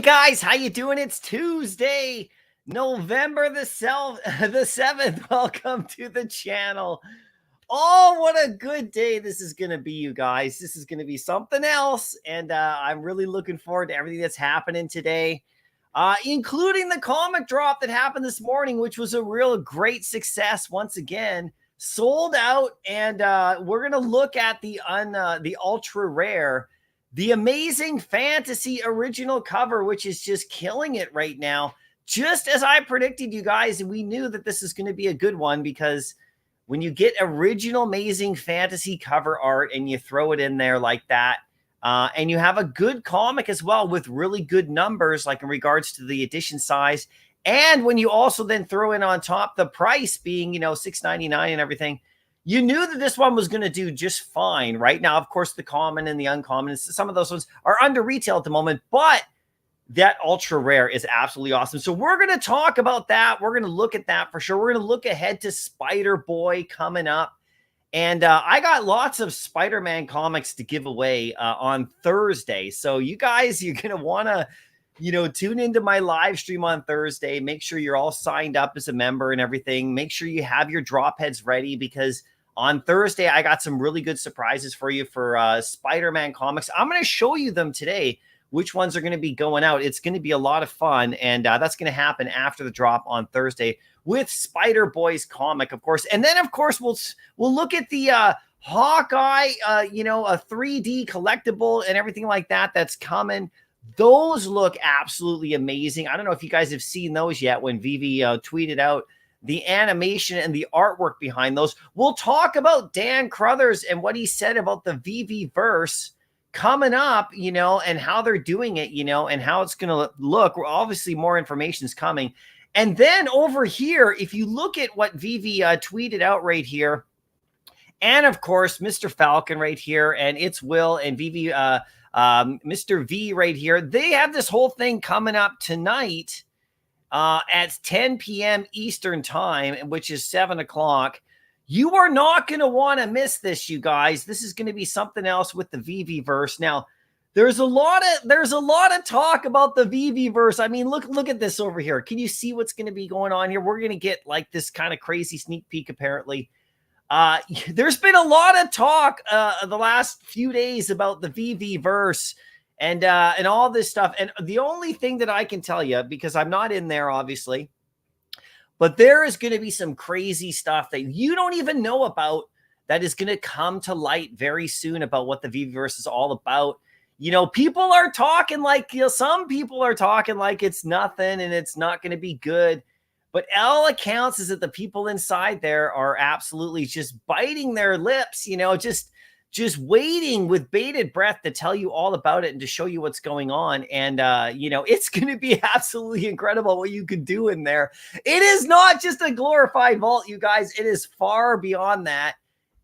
guys, how you doing? It's Tuesday, November the 7th. Welcome to the channel. Oh, what a good day this is going to be, you guys. This is going to be something else, and I'm really looking forward to everything that's happening today, including the comic drop that happened this morning, which was a real great success once again. Sold out, and we're going to look at the ultra rare, the Amazing Fantasy original cover, which is just killing it right now. Just as I predicted, you guys, and we knew that this is going to be a good one, because when you get original Amazing Fantasy cover art and you throw it in there like that, and you have a good comic as well with really good numbers, like in regards to the edition size, and when you also then throw in on top the price being, $6.99 and everything, you knew that this one was going to do just fine. Right now, of course, the common and the uncommon, some of those ones are under retail at the moment, but that ultra rare is absolutely awesome. So we're going to talk about that. We're going to look at that for sure. We're going to look ahead to Spider-Boy coming up. And I got lots of Spider-Man comics to give away on Thursday. So you guys, you're going to want to, tune into my live stream on Thursday. Make sure you're all signed up as a member and everything. Make sure you have your drop heads ready, because on Thursday, I got some really good surprises for you for Spider-Man comics. I'm going to show you them today, which ones are going to be going out. It's going to be a lot of fun, and that's going to happen after the drop on Thursday with Spider-Boy's comic, of course. And then, of course, we'll look at the Hawkeye, a 3D collectible and everything like that that's coming. Those look absolutely amazing. I don't know if you guys have seen those yet when Vivi tweeted out the animation and the artwork behind those. We'll talk about Dan Crothers and what he said about the VeVeVerse coming up, and how they're doing it, and how it's going to look. Obviously, more information is coming. And then over here, if you look at what Vivi tweeted out right here, and of course, Mr. Falcon right here, and it's Will and Vivi, Mr. V right here, they have this whole thing coming up tonight at 10 p.m. Eastern time, which is 7 o'clock. You are not going to want to miss this, you guys. This is going to be something else with the VeVeVerse. Now, there's a lot of talk about the VeVeVerse. I mean, look at this over here. Can you see what's going to be going on here? We're going to get like this kind of crazy sneak peek, apparently. There's been a lot of talk the last few days about the VeVeVerse and all this stuff. And the only thing that I can tell you, because I'm not in there, obviously, but there is going to be some crazy stuff that you don't even know about that is going to come to light very soon about what the VeVeVerse is all about. People are talking like, some people are talking like it's nothing and it's not going to be good. But all accounts is that the people inside there are absolutely just biting their lips, just waiting with bated breath to tell you all about it and to show you what's going on. And, it's going to be absolutely incredible what you can do in there. It is not just a glorified vault, you guys. It is far beyond that.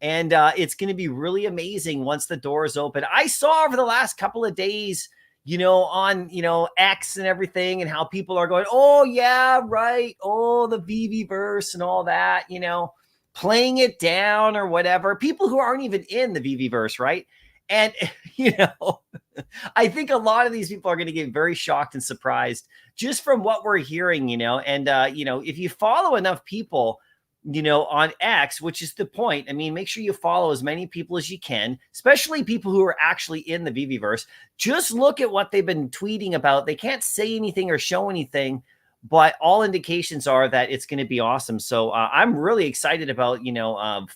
And it's going to be really amazing once the doors open. I saw over the last couple of days, on, X and everything, and how people are going, oh, yeah, right. Oh, the VeVeVerse and all that, playing it down or whatever. People who aren't even in the VeVeVerse, right? And, I think a lot of these people are going to get very shocked and surprised just from what we're hearing, and, if you follow enough people, on X, which is the point. I mean, make sure you follow as many people as you can, especially people who are actually in the VeVeVerse. Just look at what they've been tweeting about. They can't say anything or show anything, but all indications are that it's going to be awesome. So I'm really excited about,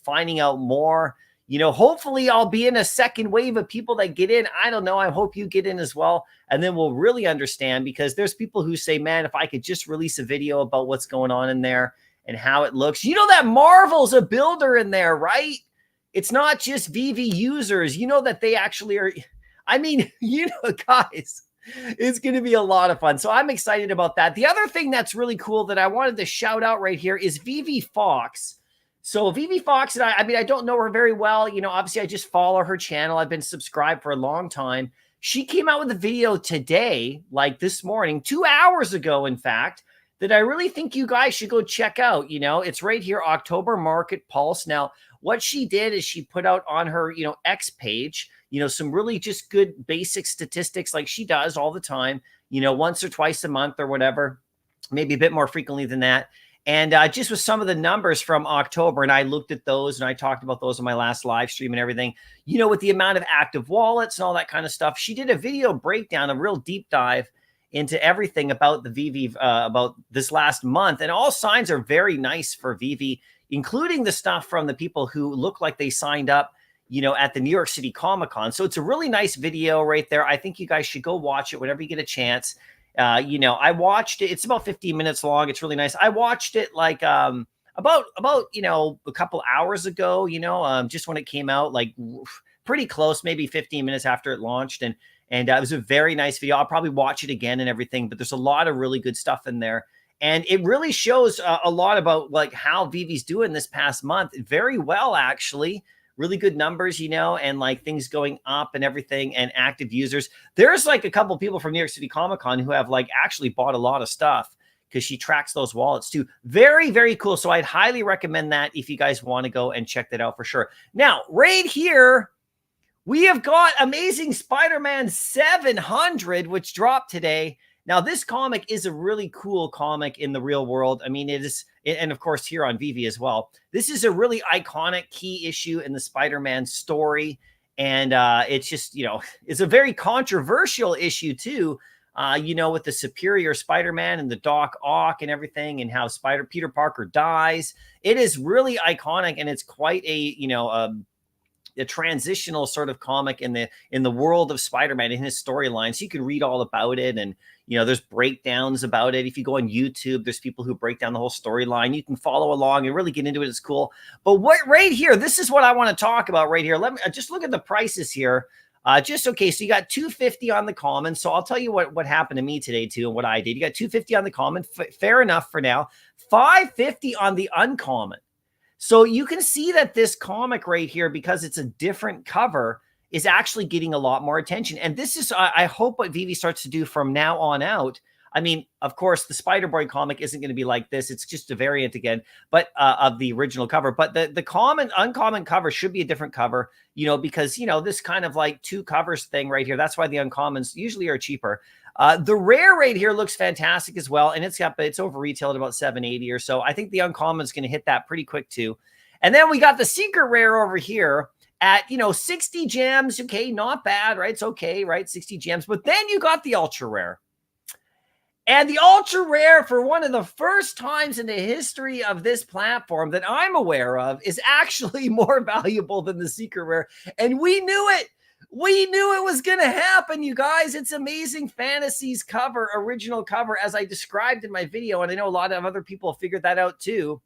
finding out more. Hopefully I'll be in a second wave of people that get in. I don't know. I hope you get in as well. And then we'll really understand, because there's people who say, man, if I could just release a video about what's going on in there and how it looks. That Marvel's a builder in there, right? It's not just VV users. That they actually are. I mean, guys, it's going to be a lot of fun. So I'm excited about that. The other thing that's really cool that I wanted to shout out right here is Vivi Fox. So Vivi Fox and I don't know her very well. Obviously I just follow her channel. I've been subscribed for a long time. She came out with a video today, like this morning, 2 hours ago, in fact, that I really think you guys should go check out. It's right here, October Market Pulse. Now, what she did is she put out on her, X page, some really just good basic statistics like she does all the time, once or twice a month or whatever, maybe a bit more frequently than that. And just with some of the numbers from October, and I looked at those and I talked about those on my last live stream and everything, with the amount of active wallets and all that kind of stuff. She did a video breakdown, a real deep dive into everything about the VeVe, about this last month. And all signs are very nice for VeVe, including the stuff from the people who look like they signed up, at the New York City Comic-Con. So it's a really nice video right there. I think you guys should go watch it whenever you get a chance. I watched it. It's about 15 minutes long. It's really nice. I watched it like about a couple hours ago, just when it came out, like pretty close, maybe 15 minutes after it launched. And it was a very nice video. I'll probably watch it again and everything, but there's a lot of really good stuff in there. And it really shows a lot about like how VeVe's doing this past month. Very well, actually. Really good numbers, and like things going up and everything, and active users. There's like a couple people from New York City Comic-Con who have like actually bought a lot of stuff because she tracks those wallets too. Very, very cool. So I'd highly recommend that if you guys want to go and check that out for sure. Now, right here, we have got Amazing Spider-Man 700, which dropped today. Now, this comic is a really cool comic in the real world. I mean, it is, and of course, here on VeVe as well. This is a really iconic key issue in the Spider-Man story. And it's just, it's a very controversial issue, too, with the Superior Spider-Man and the Doc Ock and everything, and how Peter Parker dies. It is really iconic, and it's quite a transitional sort of comic in the world of Spider-Man and his storyline. So you can read all about it, and there's breakdowns about it. If you go on YouTube, there's people who break down the whole storyline. You can follow along and really get into it. It's cool. But what right here, this is what I want to talk about right here. Let me just look at the prices here. Okay, so you got $250 on the common. So I'll tell you what happened to me today too, and what I did. You got $250 on the common, fair enough for now. $550 on the uncommon. So you can see that this comic right here, because it's a different cover, is actually getting a lot more attention. And this is, I hope, what VeVe starts to do from now on out. I mean, of course, the Spider-Boy comic isn't going to be like this. It's just a variant again, but of the original cover. But the uncommon cover should be a different cover, because, this kind of like two covers thing right here. That's why the uncommons usually are cheaper. The rare right here looks fantastic as well. And it's over retail at about $780 or so. I think the uncommon is going to hit that pretty quick too. And then we got the secret rare over here at, 60 gems. Okay. Not bad, right? It's okay, right? 60 gems. But then you got the ultra rare. And the ultra rare, for one of the first times in the history of this platform that I'm aware of, is actually more valuable than the secret rare. And we knew it. We knew it was going to happen, you guys. It's Amazing Fantasy's cover, original cover, as I described in my video. And I know a lot of other people figured that out too.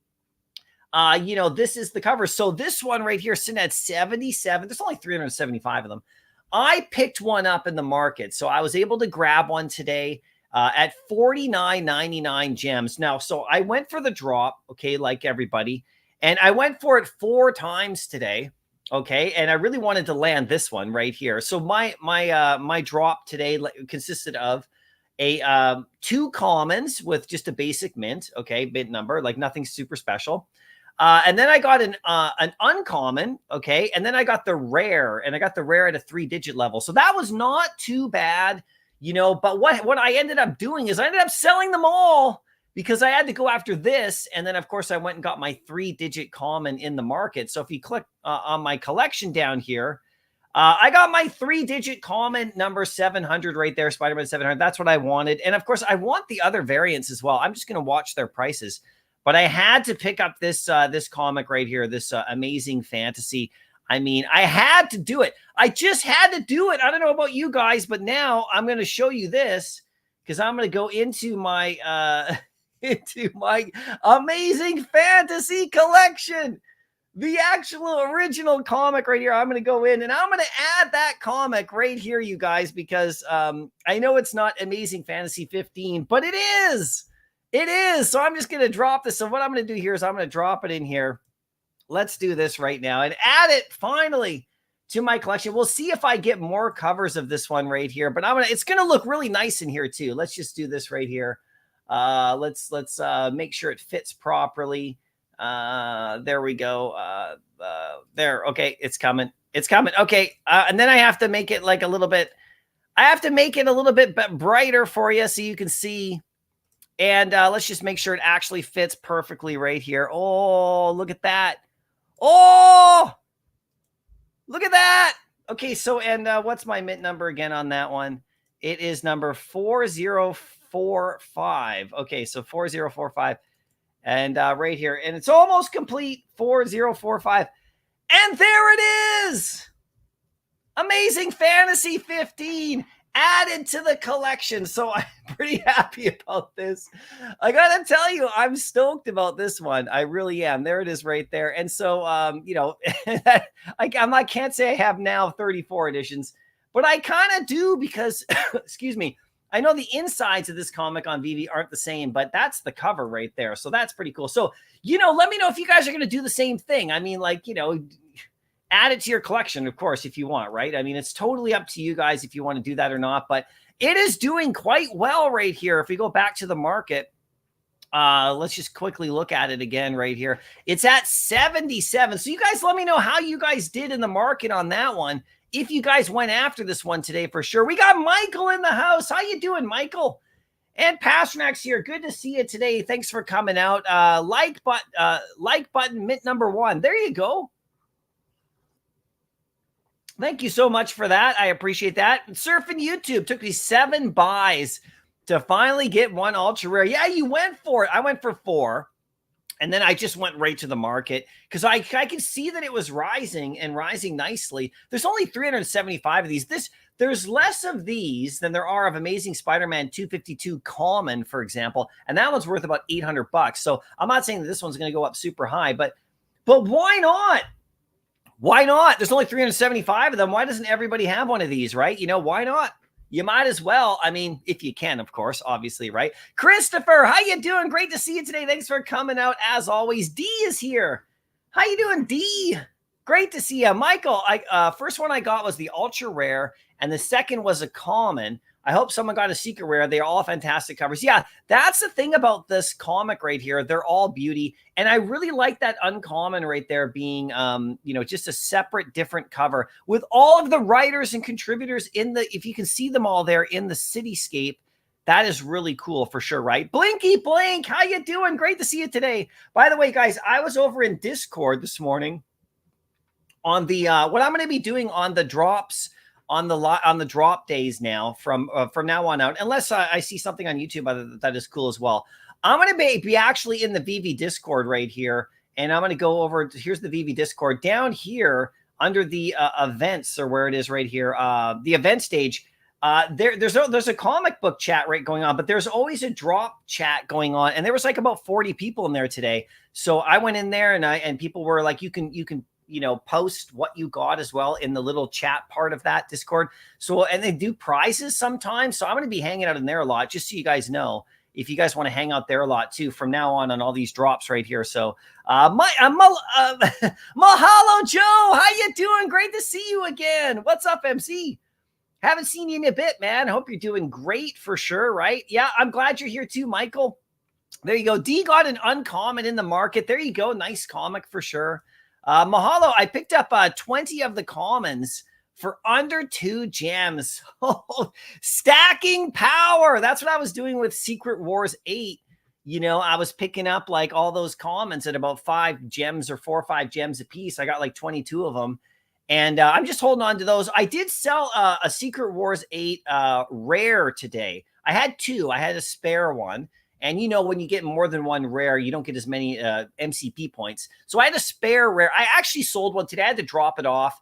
This is the cover. So this one right here, sitting at 77. There's only 375 of them. I picked one up in the market. So I was able to grab one today at $49.99 gems. Now, so I went for the drop, okay, like everybody. And I went for it 4 times today. Okay, and I really wanted to land this one right here. So my drop today consisted of a 2 commons with just a basic mint, okay, mint number, like nothing super special. And then I got an uncommon, okay, and then I got the rare, and I got the rare at a 3-digit level. So that was not too bad, but what I ended up doing is I ended up selling them all, because I had to go after this. And then, of course, I went and got my 3-digit common in the market. So if you click on my collection down here, I got my 3-digit common number 700 right there, Spider-Man 700. That's what I wanted. And, of course, I want the other variants as well. I'm just going to watch their prices. But I had to pick up this comic right here, this Amazing Fantasy. I mean, I had to do it. I just had to do it. I don't know about you guys, but now I'm going to show you this, because I'm going to go into my... into my Amazing Fantasy collection, the actual original comic right here. I'm going to go in and I'm going to add that comic right here, you guys, because I know it's not Amazing Fantasy 15, but it is. It is. So I'm just going to drop this. So what I'm going to do here is I'm going to drop it in here. Let's do this right now and add it finally to my collection. We'll see if I get more covers of this one right here, but it's going to look really nice in here too. Let's just do this right here. Let's make sure it fits properly. There we go. There. Okay. It's coming. It's coming. Okay. And then I have to make it like a little bit, I have to make it a little bit brighter for you so you can see. And let's just make sure it actually fits perfectly right here. Oh, look at that. Oh, look at that. Okay, so, and what's my mint number again on that one? It is number 4045. Okay, so 4045. And right here. And it's almost complete, 4045. And there it is. Amazing Fantasy 15 added to the collection. So I'm pretty happy about this. I gotta tell you, I'm stoked about this one. I really am. There it is right there. And so, you know, I can't say I have now 34 editions, but I kind of do because, excuse me, I know the insides of this comic on VV aren't the same, but that's the cover right there. So that's pretty cool. So, you know, let me know if you guys are going to do the same thing. I mean, like, you know, add it to your collection, of course, if you want, right? I mean, it's totally up to you guys if you want to do that or not, but it is doing quite well right here. If we go back to the market, let's just quickly look at it again right here. It's at 77. So you guys let me know how you guys did in the market on that one. If you guys went after this one today for sure. We got Michael in the house. How you doing, Michael? And Pasternak's here. Good to see you today. Thanks for coming out. Like button, mint number 1. There you go. Thank you so much for that. I appreciate that. Surfing YouTube took me 7 buys to finally get one ultra rare. Yeah, you went for it. I went for 4. And then I just went right to the market because I could see that it was rising and rising nicely. There's only 375 of these. There's less of these than there are of Amazing Spider-Man 252 Common, for example. And that one's worth about $800. So I'm not saying that this one's going to go up super high, but why not? Why not? There's only 375 of them. Why doesn't everybody have one of these, right? You know, why not? You might as well. I mean, if you can, of course, obviously, right? Christopher, how you doing? Great to see you today. Thanks for coming out as always. D is here. How you doing, D? Great to see you. Michael, first one I got was the ultra rare, and the second was a common. I hope someone got a secret rare. They're all fantastic covers. Yeah, that's the thing about this comic right here. They're all beauty. And I really like that uncommon right there being, you know, just a separate, different cover with all of the writers and contributors in the, if you can see them all there in the cityscape, that is really cool for sure, right? Blinky Blink, how you doing? Great to see you today. By the way, guys, I was over in Discord this morning on the, what I'm going to be doing on the drops, on the drop days now from now on out, unless I see something on YouTube that is cool as well. I'm going to be actually in the VV Discord right here, and I'm going to go over. Here's the VV Discord down here under the events, or where it is right here, the event stage. There's a comic book chat right going on, but there's always a drop chat going on, and there was like about 40 people in there today. So I went in there, and people were like, you can you know, post what you got as well in the little chat part of that Discord. So, and they do prizes sometimes. So I'm going to be hanging out in there a lot, just so you guys know, if you guys want to hang out there a lot too, from now on all these drops right here. So, Mahalo, Joe, how you doing? Great to see you again. What's up, MC? Haven't seen you in a bit, man. Hope you're doing great for sure, right? Yeah, I'm glad you're here too, Michael. There you go. D got an uncommon in the market. There you go. Nice comic for sure. Mahalo, I picked up 20 of the commons for under 2 gems. Stacking power. That's what I was doing with Secret Wars 8. You know, I was picking up like all those commons at about 5 gems or 4 or 5 gems a piece. I got like 22 of them. And I'm just holding on to those. I did sell a Secret Wars 8 rare today. I had 2. I had a spare one. And, you know, when you get more than one rare, you don't get as many MCP points. So I had a spare rare. I actually sold one today. I had to drop it off,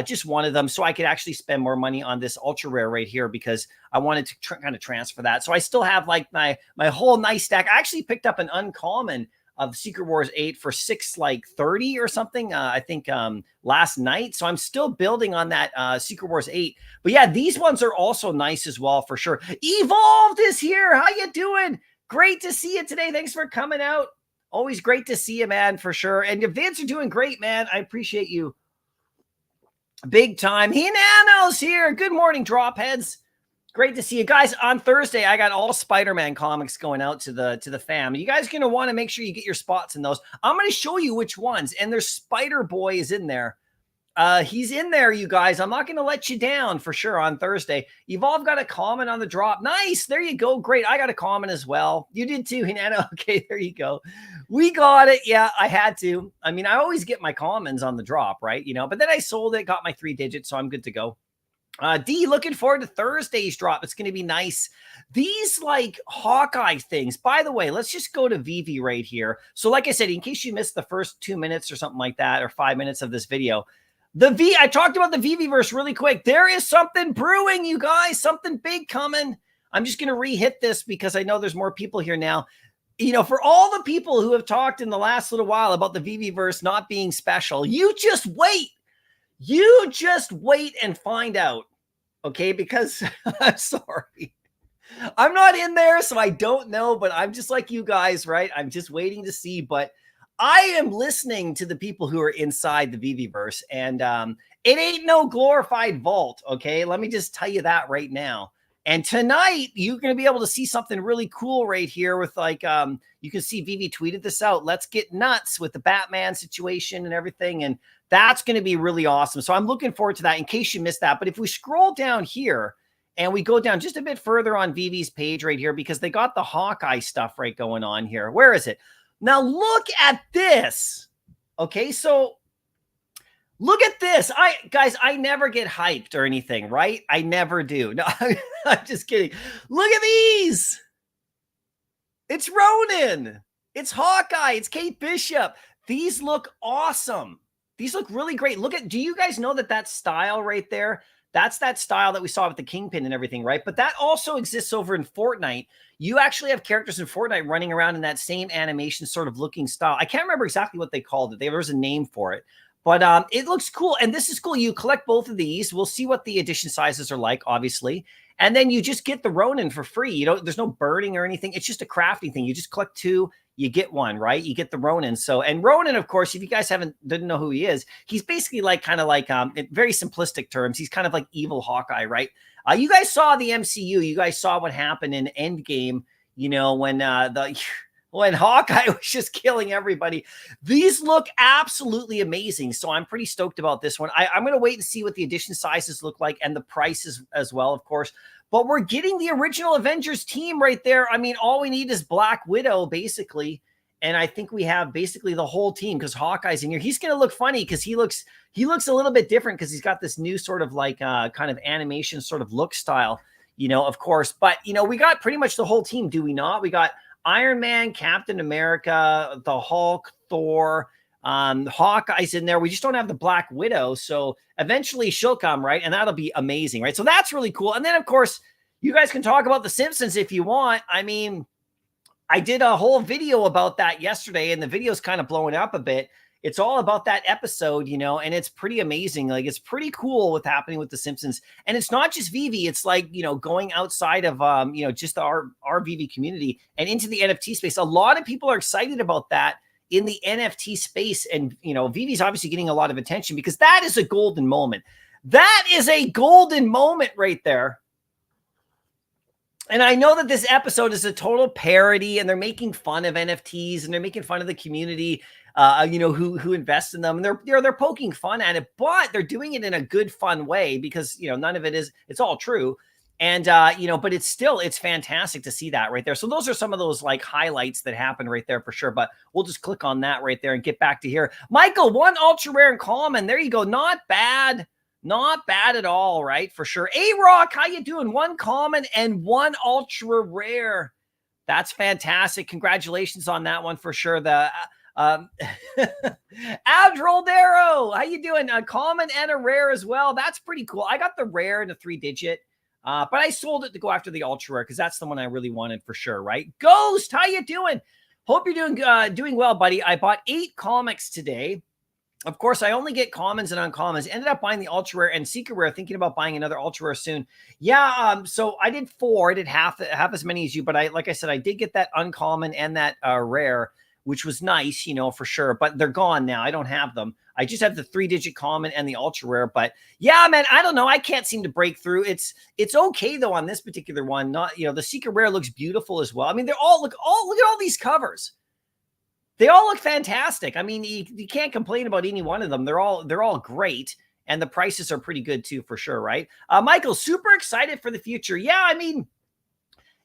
just one of them, so I could actually spend more money on this ultra rare right here because I wanted to kind of transfer that. So I still have like my whole nice stack. I actually picked up an uncommon of Secret Wars 8 for 630 or something, I think last night. So I'm still building on that Secret Wars 8. But yeah, these ones are also nice as well for sure. Evolved is here. How you doing? Great to see you today. Thanks for coming out. Always great to see you, man, for sure. And your vids are doing great, man. I appreciate you. Big time. Hinano's here. Good morning, drop heads. Great to see you guys. On Thursday, I got all Spider-Man comics going out to the fam. You guys are going to want to make sure you get your spots in those. I'm going to show you which ones. And there's Spider-Boy is in there. He's in there, you guys. I'm not going to let you down for sure on Thursday. Evolve got a comment on the drop. Nice. There you go. Great. I got a comment as well. You did too, Hinata. Okay, there you go. We got it. Yeah, I had to. I mean, I always get my comments on the drop, right? You know, but then I sold it, got my 3 digits, so I'm good to go. D, looking forward to Thursday's drop. It's going to be nice. These like Hawkeye things, by the way, let's just go to VeVe right here. So like I said, in case you missed the first 2 minutes or something like that, or 5 minutes of this video, I talked about the VeVeVerse really quick. There is something brewing, you guys, something big coming. I'm just going to re-hit this because I know there's more people here now. You know, for all the people who have talked in the last little while about the VeVeVerse not being special, you just wait. You just wait and find out. Okay, because I'm sorry. I'm not in there, so I don't know, but I'm just like you guys, right? I'm just waiting to see, but I am listening to the people who are inside the VeVeVerse, and it ain't no glorified vault, okay? Let me just tell you that right now. And tonight, you're going to be able to see something really cool right here with like, you can see VeVe tweeted this out. Let's get nuts with the Batman situation and everything. And that's going to be really awesome. So I'm looking forward to that in case you missed that. But if we scroll down here and we go down just a bit further on VeVe's page right here, because they got the Hawkeye stuff right going on here. Where is it? Now look at this. Okay, so look at this. Guys, I never get hyped or anything, right? I never do. No, I'm just kidding. Look at these. It's Ronin. It's Hawkeye. It's Kate Bishop. These look awesome. These look really great. Look at, do you guys know that style right there? That's that style that we saw with the Kingpin and everything, right? But that also exists over in Fortnite. You actually have characters in Fortnite running around in that same animation sort of looking style. I can't remember exactly what they called it. There was a name for it. But it looks cool. And this is cool. You collect both of these. We'll see what the edition sizes are like, obviously. And then you just get the Ronin for free. You don't, there's no burning or anything. It's just a crafting thing. You just collect 2, you get 1, right? You get the Ronin. So, and Ronin, of course, if you guys didn't know who he is, he's basically like, kind of like, in very simplistic terms, he's kind of like evil Hawkeye, right? You guys saw the MCU. You guys saw what happened in Endgame, you know, when Hawkeye was just killing everybody. These look absolutely amazing. So I'm pretty stoked about this one. I'm going to wait and see what the edition sizes look like and the prices as well, of course. But we're getting the original Avengers team right there. I mean, all we need is Black Widow, basically. And I think we have basically the whole team because Hawkeye's in here. He's going to look funny because he looks a little bit different because he's got this new sort of like kind of animation sort of look style, you know, of course. But, you know, we got pretty much the whole team, do we not? We got Iron Man, Captain America, the Hulk, Thor, Hawkeye's in there. We just don't have the Black Widow. So eventually she'll come, right? And that'll be amazing, right? So that's really cool. And then, of course, you guys can talk about The Simpsons if you want. I mean, I did a whole video about that yesterday, and the video's kind of blowing up a bit. It's all about that episode, you know, and it's pretty amazing. Like, it's pretty cool what's happening with The Simpsons. And it's not just VeVe. It's like, you know, going outside of, you know, just our VeVe community and into the NFT space. A lot of people are excited about that in the NFT space. And, you know, VeVe's obviously getting a lot of attention because that is a golden moment. That is a golden moment right there. And I know that this episode is a total parody and they're making fun of NFTs and they're making fun of the community, you know, who invest in them. And they're poking fun at it, but they're doing it in a good, fun way because, you know, none of it is, it's all true. And, you know, but it's fantastic to see that right there. So those are some of those like highlights that happen right there for sure. But we'll just click on that right there and get back to here. Michael, 1 ultra rare and common. There you go. Not bad. Not bad at all, right? For sure. A-Rock, how you doing? 1 common and 1 ultra rare. That's fantastic. Congratulations on that one for sure. The Adroldero, how you doing? A common and a rare as well. That's pretty cool. I got the rare and a 3-digit, but I sold it to go after the ultra rare because that's the one I really wanted for sure, right? Ghost, how you doing? Hope you're doing well, buddy. I bought 8 comics today. Of course, I only get commons and uncommons. Ended up buying the ultra rare and secret rare, thinking about buying another ultra rare soon. Yeah, so I did 4. I did half as many as you, but like I said, I did get that uncommon and that rare, which was nice, you know, for sure. But they're gone now. I don't have them. I just have the 3-digit common and the ultra rare. But yeah, man, I don't know. I can't seem to break through. It's okay though on this particular one. Not, you know, the secret rare looks beautiful as well. I mean, they're all look at all these covers. They all look fantastic. I mean, you can't complain about any one of them. They're all great. And the prices are pretty good too, for sure, right? Michael, super excited for the future. Yeah, I mean,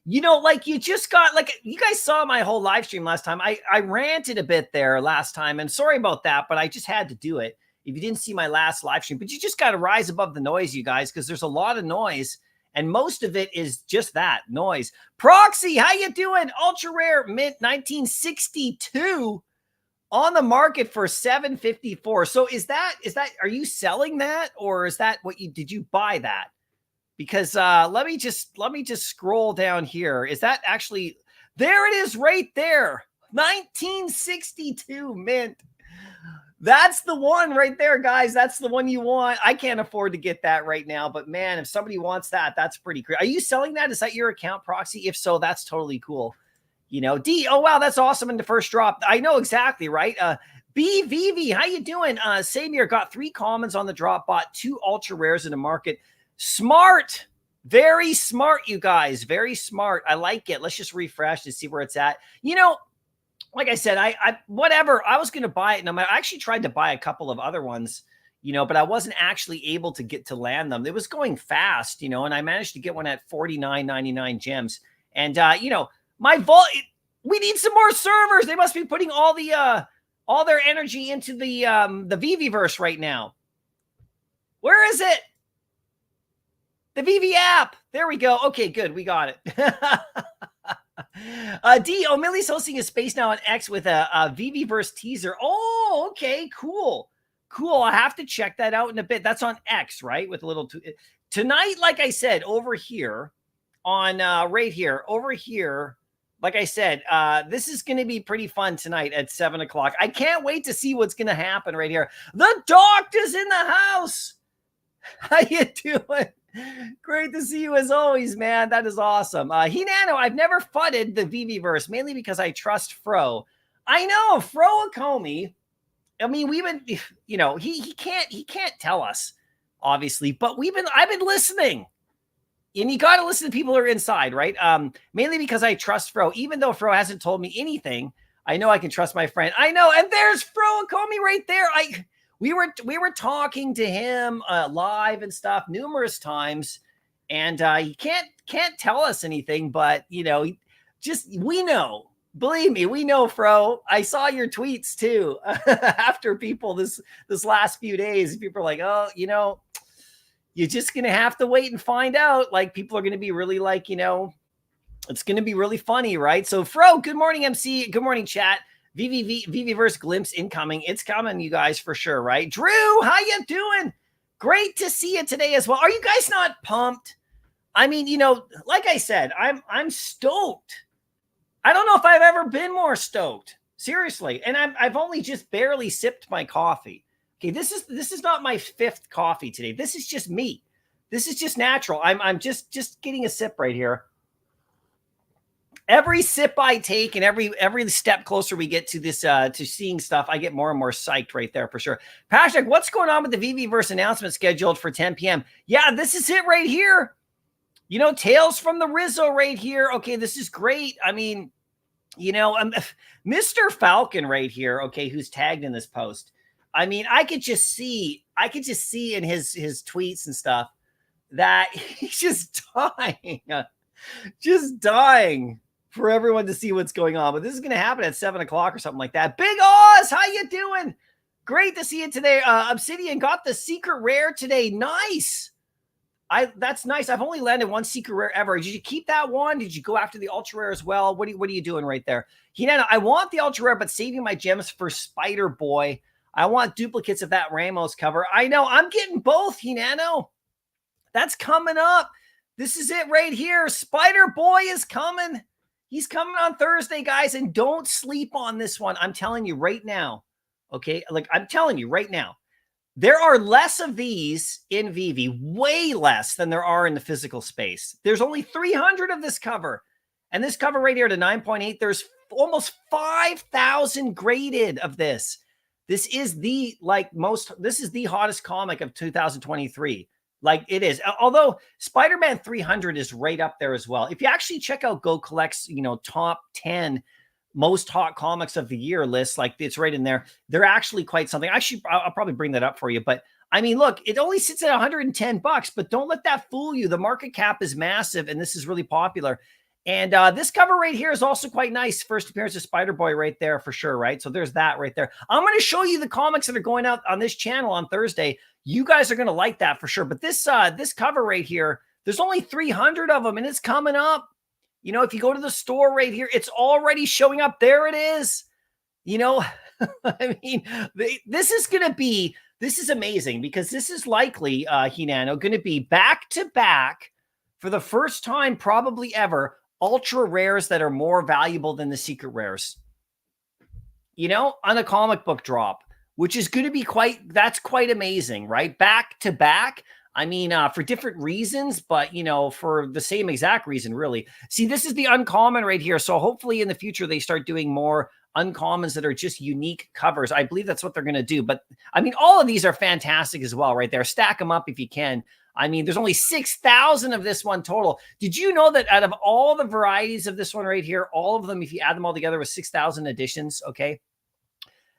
like you just got, like, you guys saw my whole live stream last time. I ranted a bit there last time, and sorry about that, but I just had to do it. If you didn't see my last live stream, but you just got to rise above the noise, you guys, because there's a lot of noise, and most of it is just that noise. Proxy, how you doing? Ultra rare mint 1962 on the market for $754. So is that, are you selling that, or is that what did you buy that? Because let me just scroll down here. Is that actually, there it is right there. 1962 mint. That's the one right there, guys. That's the one you want. I can't afford to get that right now, but man, if somebody wants that, that's pretty great. Are you selling that? Is that your account, Proxy? If so, that's totally cool. D, oh wow, that's awesome in the first drop. I know exactly, right? BVV, how you doing? Samir got 3 commons on the drop, bought 2 ultra rares in the market. Smart, very smart, you guys, very smart. I like it. Let's just refresh to see where it's at. Like I said, I whatever, I was going to buy it. And I actually tried to buy a couple of other ones, but I wasn't actually able to get to land them. It was going fast, and I managed to get one at 49.99 gems. And, my vault, we need some more servers. They must be putting all their energy into the VeVeVerse right now. Where is it? The VV app. There we go. Okay, good. We got it. D, Millie's hosting a space now on X with a VeVeVerse teaser. Oh, okay, cool. Cool. I have to check that out in a bit. That's on X, right? With a little tonight, like I said, over here on right here, over here. Like I said, this is going to be pretty fun tonight at 7 o'clock. I can't wait to see what's going to happen right here. The doctor's in the house. How you doing? Great to see you as always, man. That is awesome. Hinano, I've never fudded the VeVeVerse, mainly because I trust Fro. I know, Fro Akomi. I mean, we've been, he can't tell us, obviously, but I've been listening. And you got to listen to people who are inside, right? Mainly because I trust Fro. Even though Fro hasn't told me anything, I know I can trust my friend. I know, and there's Fro Akomi right there. We were talking to him live and stuff numerous times, and he can't tell us anything, but we know. Believe me, we know, Fro. I saw your tweets too after people this last few days. People are like, oh, you're just gonna have to wait and find out. Like, people are gonna be really like, it's gonna be really funny, right? So, Fro, good morning, MC. Good morning, chat. VeVeVerse glimpse incoming. It's coming, you guys, for sure, right? Drew, how you doing? Great to see you today as well. Are you guys not pumped? I mean, like I said, I'm stoked. I don't know if I've ever been more stoked. Seriously. And I've only just barely sipped my coffee. Okay, this is not my 5th coffee today. This is just me. This is just natural. I'm just getting a sip right here. Every sip I take and every step closer we get to this, to seeing stuff, I get more and more psyched right there for sure. Patrick, what's going on with the VeVeVerse announcement scheduled for 10 p.m.? Yeah, this is it right here. Tales from the Rizzo right here. Okay, this is great. I mean, Mr. Falcon right here, okay, who's tagged in this post. I mean, I could just see in his tweets and stuff that he's just dying for everyone to see what's going on. But this is going to happen at 7 o'clock or something like that. Big Oz, how you doing? Great to see you today. Obsidian got the secret rare today. Nice. That's nice. I've only landed 1 secret rare ever. Did you keep that one? Did you go after the ultra rare as well? What are you doing right there? Hinano, I want the ultra rare, but saving my gems for Spider Boy. I want duplicates of that Ramos cover. I know. I'm getting both, Hinano. That's coming up. This is it right here. Spider Boy is coming. He's coming on Thursday, guys, and don't sleep on this one. I'm telling you right now, okay? Like, I'm telling you right now, there are less of these in VeVe, way less than there are in the physical space. There's only 300 of this cover, and this cover right here to 9.8, there's almost 5,000 graded of this. This is the hottest comic of 2023. Like, it is. Although Spider-Man 300 is right up there as well. If you actually check out Go Collect's, top 10 most hot comics of the year list, like it's right in there. They're actually quite something. Actually, I'll probably bring that up for you. But I mean, look, it only sits at $110, but don't let that fool you. The market cap is massive, and this is really popular. And this cover right here is also quite nice. First appearance of Spider-Boy right there for sure, right? So there's that right there. I'm going to show you the comics that are going out on this channel on Thursday. You guys are going to like that for sure. But this this cover right here, there's only 300 of them, and it's coming up. You know, if you go to the store right here, it's already showing up. There it is. You know, I mean, this is amazing because this is likely, Hinano, going to be back-to-back for the first time probably ever, ultra rares that are more valuable than the secret rares, you know, on a comic book drop, which is going to be that's quite amazing, right? Back to back. I mean, for different reasons, but, you know, for the same exact reason, really. See, this is the uncommon right here. So hopefully in the future, they start doing more uncommons that are just unique covers. I believe that's what they're going to do. But I mean, all of these are fantastic as well, right there. Stack them up if you can. I mean, there's only 6,000 of this one total. Did you know that out of all the varieties of this one right here, all of them, if you add them all together, was 6,000 editions? Okay.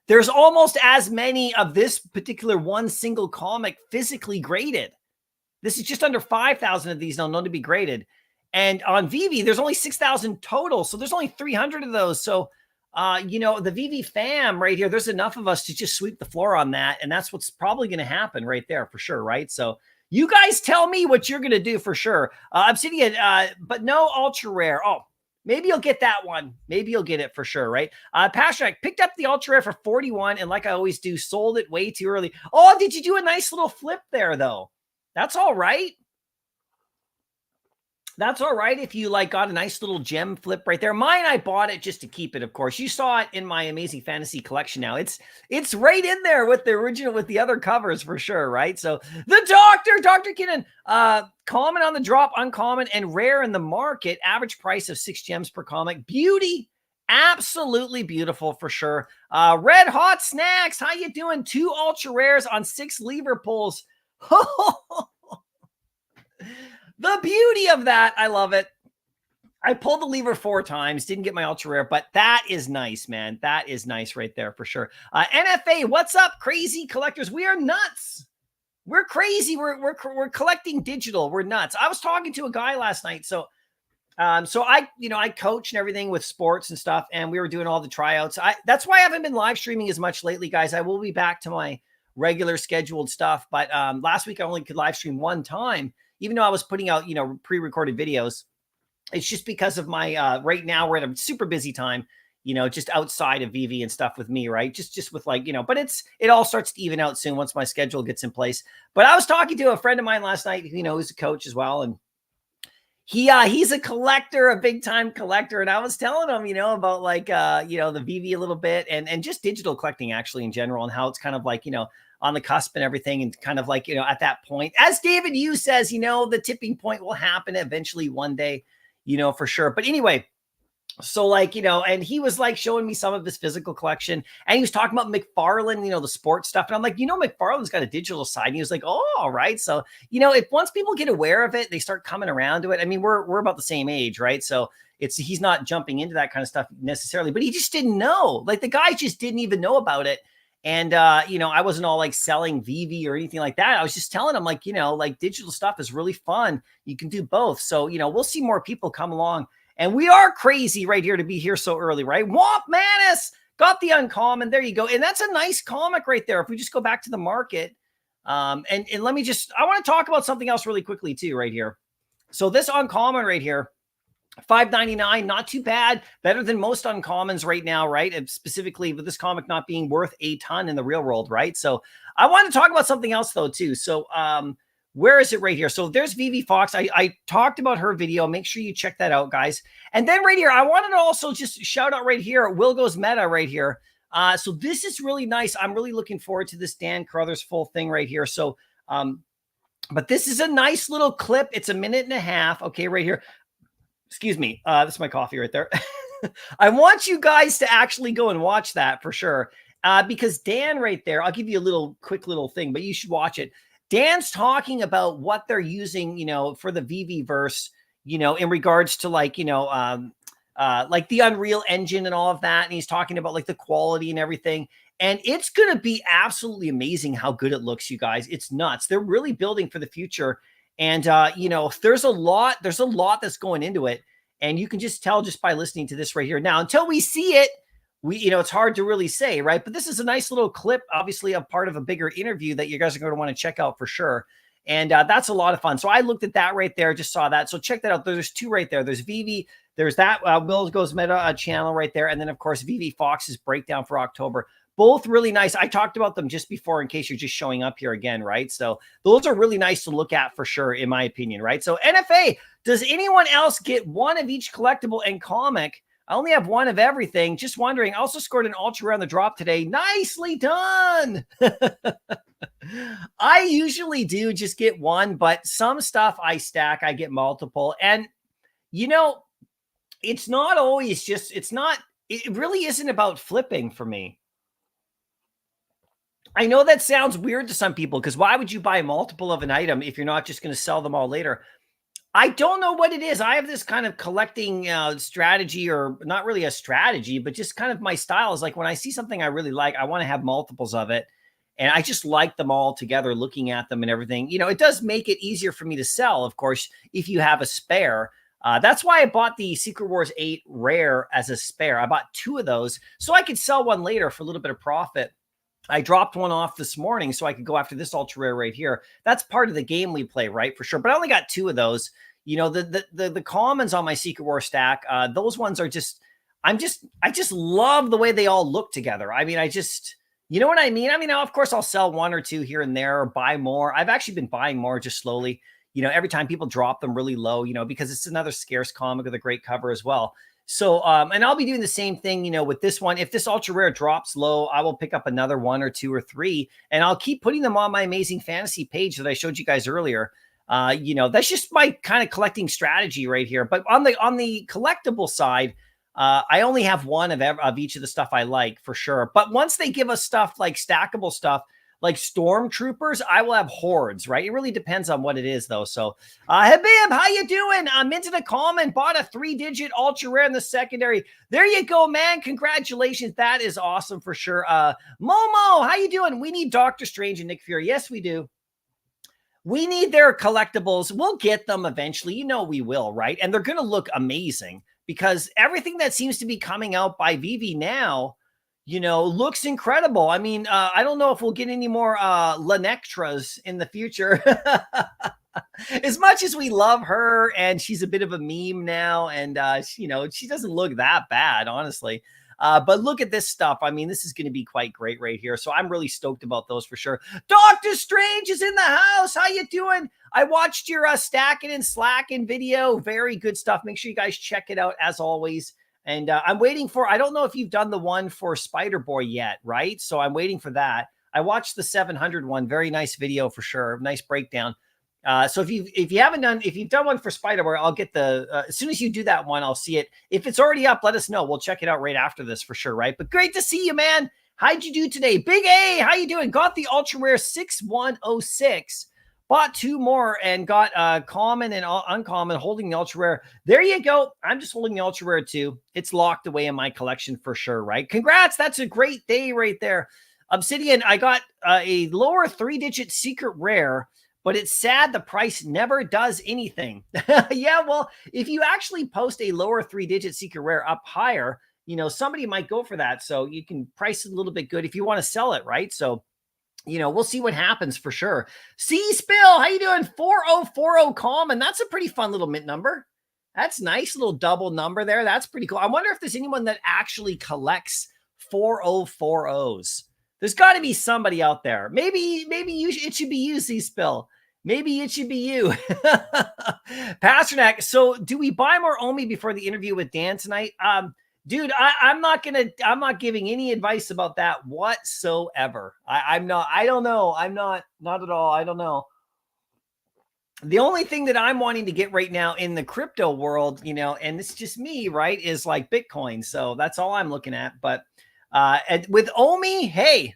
There's almost as many of this particular one single comic physically graded. This is just under 5,000 of these now known to be graded. And on VeVe, there's only 6,000 total. So there's only 300 of those. So, you know, the VeVe fam right here, there's enough of us to just sweep the floor on that. And that's what's probably going to happen right there for sure, right? So you guys tell me what you're going to do for sure. Obsidian, but no ultra rare. Oh, maybe you'll get that one. Maybe you'll get it for sure, right? Pasternak picked up the ultra rare for 41. And like I always do, sold it way too early. Oh, did you do a nice little flip there though? That's all right. That's all right if you like got a nice little gem flip right there. Mine, I bought it just to keep it, of course. You saw it in my Amazing Fantasy collection now. It's right in there with the original, with the other covers for sure, right? So the Dr. Kinnan, common on the drop, uncommon, and rare in the market. Average price of 6 gems per comic. Beauty. Absolutely beautiful for sure. Red Hot Snacks, how you doing? 2 ultra rares on 6 lever pulls. The beauty of that, I love it. I pulled the lever 4 times, didn't get my ultra rare, but that is nice, man. That is nice right there for sure. NFA, what's up, crazy collectors? We are nuts. We're crazy. We're collecting digital. We're nuts. I was talking to a guy last night, so I coach and everything with sports and stuff, and we were doing all the tryouts. That's why I haven't been live streaming as much lately, guys. I will be back to my regular scheduled stuff, but last week I only could live stream 1 time. Even though I was putting out, pre-recorded videos. It's just because of my, right now we're at a super busy time, just outside of VeVe and stuff with me, right? Just with but it all starts to even out soon once my schedule gets in place. But I was talking to a friend of mine last night, who's a coach as well. And he's a collector, a big time collector. And I was telling him, about the VeVe a little bit and just digital collecting actually in general and how it's kind of on the cusp and everything. And kind of at that point, as David Yu says, the tipping point will happen eventually one day, for sure. But anyway, so and he was showing me some of his physical collection and he was talking about McFarlane, the sports stuff. And I'm like, McFarlane's got a digital side. And he was like, oh, all right. So, if once people get aware of it, they start coming around to it. I mean, we're about the same age, right? So he's not jumping into that kind of stuff necessarily, but he just didn't know. The guy just didn't even know about it. And, I wasn't all selling VeVe or anything like that. I was just telling him digital stuff is really fun. You can do both. So, we'll see more people come along and we are crazy right here to be here so early, right? Womp Manus got the uncommon. There you go. And that's a nice comic right there. If we just go back to the market and let me I want to talk about something else really quickly too, right here. So this uncommon right here, $5.99, not too bad. Better than most uncommons right now, right? And specifically with this comic not being worth a ton in the real world, right? So I want to talk about something else though too. So where is it right here? So there's VeVe Fox. I talked about her video. Make sure you check that out, guys. And then right here, I wanted to also just shout out right here, Will Goes Meta right here. So this is really nice. I'm really looking forward to this Dan Carruthers full thing right here. So, but this is a nice little clip. It's a 1.5 minutes. Okay, right here. Excuse me. This is my coffee right there. I want you guys to actually go and watch that for sure. Because Dan right there, I'll give you a quick little thing, but you should watch it. Dan's talking about what they're using, for the VeVeVerse, in regards to like the Unreal Engine and all of that. And he's talking about like the quality and everything. And it's going to be absolutely amazing how good it looks, you guys. It's nuts. They're really building for the future. And, you know, there's a lot that's going into it. And you can just tell just by listening to this right here. Now, until we see it, you know, it's hard to really say, right? But this is a nice little clip, obviously, a part of a bigger interview that you guys are going to want to check out for sure. And that's a lot of fun. So I looked at that right there, just saw that. So check that out. There's two right there. There's Vivi. There's that Will Goes Meta channel right there. And then, of course, VeVeVox's breakdown for October. Both really nice. I talked about them just before in case you're just showing up here again, right? So those are really nice to look at for sure, in my opinion, right? So NFA, does anyone else get one of each collectible and comic? I only have one of everything. Just wondering. Also scored an ultra rare on the drop today. Nicely done. I usually do just get one, but some stuff I stack, I get multiple. And, you know, it's not always just, it really isn't about flipping for me. I know that sounds weird to some people because why would you buy multiple of an item if you're not just going to sell them all later? I don't know what it is. I have this kind of collecting strategy, or not really a strategy, but just kind of my style is like when I see something I really like, I want to have multiples of it. And I just like them all together, looking at them and everything. You know, it does make it easier for me to sell, of course, if you have a spare. That's why I bought the Secret Wars 8 rare as a spare. I bought two of those so I could sell one later for a little bit of profit. I dropped one off this morning so I could go after this ultra rare right here. That's part of the game we play, right? For sure. But I only got two of those. You know, the commons on my Secret War stack, those ones are just, I just love the way they all look together. I mean, you know what I mean? I mean, of course I'll sell one or two here and there or buy more. I've actually been buying more just slowly, you know, every time people drop them really low, you know, because it's another scarce comic with a great cover as well. So, and I'll be doing the same thing, you know, with this one. If this ultra rare drops low, I will pick up another one or two or three, and I'll keep putting them on my Amazing Fantasy page that I showed you guys earlier. You know, that's just my kind of collecting strategy right here. But on the collectible side, I only have one of each of the stuff I like for sure. But once they give us stuff like stackable stuff, like stormtroopers, I will have hordes, right? It really depends on what it is, though. So, Habib, how you doing? I'm into the comment, bought a 3-digit ultra rare in the secondary. There you go, man. Congratulations. That is awesome for sure. Momo, how you doing? We need Doctor Strange and Nick Fury. Yes, we do. We need their collectibles. We'll get them eventually. You know we will, right? And they're going to look amazing because everything that seems to be coming out by Vivi now, you know, looks incredible. I mean, I don't know if we'll get any more Lenectras in the future. As much as we love her, and she's a bit of a meme now, and, you know, she doesn't look that bad, honestly. But look at this stuff. I mean, this is going to be quite great right here. So I'm really stoked about those for sure. Doctor Strange is in the house. How you doing? I watched your stacking and slacking video. Very good stuff. Make sure you guys check it out as always. And I'm waiting for, I don't know if you've done the one for Spider-Boy yet, right? So I'm waiting for that. I watched the 700 one. Very nice video for sure. Nice breakdown. So if you've done one for Spider-Boy, I'll get as soon as you do that one, I'll see it. If it's already up, let us know. We'll check it out right after this for sure, right? But great to see you, man. How'd you do today? Big A, how you doing? Got the ultra rare 6106. Bought two more and got common and uncommon, holding the ultra rare. There you go. I'm just holding the ultra rare too. It's locked away in my collection for sure, right? Congrats. That's a great day right there. Obsidian, I got a lower 3-digit secret rare, but it's sad the price never does anything. Yeah, well, if you actually post a lower 3-digit secret rare up higher, you know, somebody might go for that. So you can price it a little bit good if you want to sell it, right? So, you know, we'll see what happens for sure. C-Spill, how you doing? 4040 common. That's a pretty fun little mint number. That's nice little double number there. That's pretty cool. I wonder if there's anyone that actually collects 4040s. There's got to be somebody out there. Maybe it should be you, C-Spill. Maybe it should be you. Pasternak. So do we buy more Omi before the interview with Dan tonight? Dude, I'm not giving any advice about that whatsoever. I don't know. I'm not at all. I don't know. The only thing that I'm wanting to get right now in the crypto world, you know, and it's just me, right, is like Bitcoin. So that's all I'm looking at. But with Omi, hey,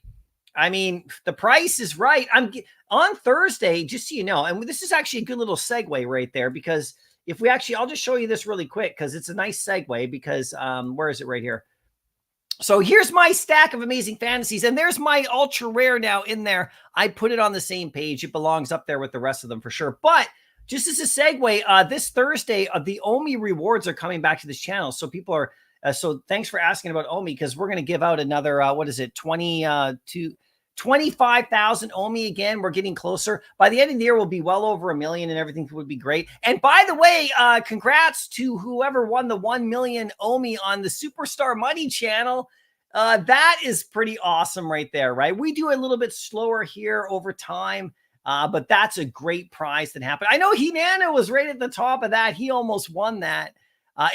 I mean, the price is right. I'm on Thursday, just so you know, and this is actually a good little segue right there, because if we actually, I'll just show you this really quick because it's a nice segue because where is it right here? So here's my stack of Amazing Fantasies, and there's my ultra rare now in there. I put it on the same page. It belongs up there with the rest of them for sure. But just as a segue, this Thursday, the Omi rewards are coming back to this channel. So people are, so thanks for asking about Omi, because we're going to give out another, what is it, 25,000 Omi again. We're getting closer. By the end of the year, we'll be well over 1 million and everything would be great. And by the way, congrats to whoever won the 1 million Omi on the Superstar Money channel. That is pretty awesome right there, right? We do a little bit slower here over time, but that's a great prize that happened. I know Hinana was right at the top of that. He almost won that.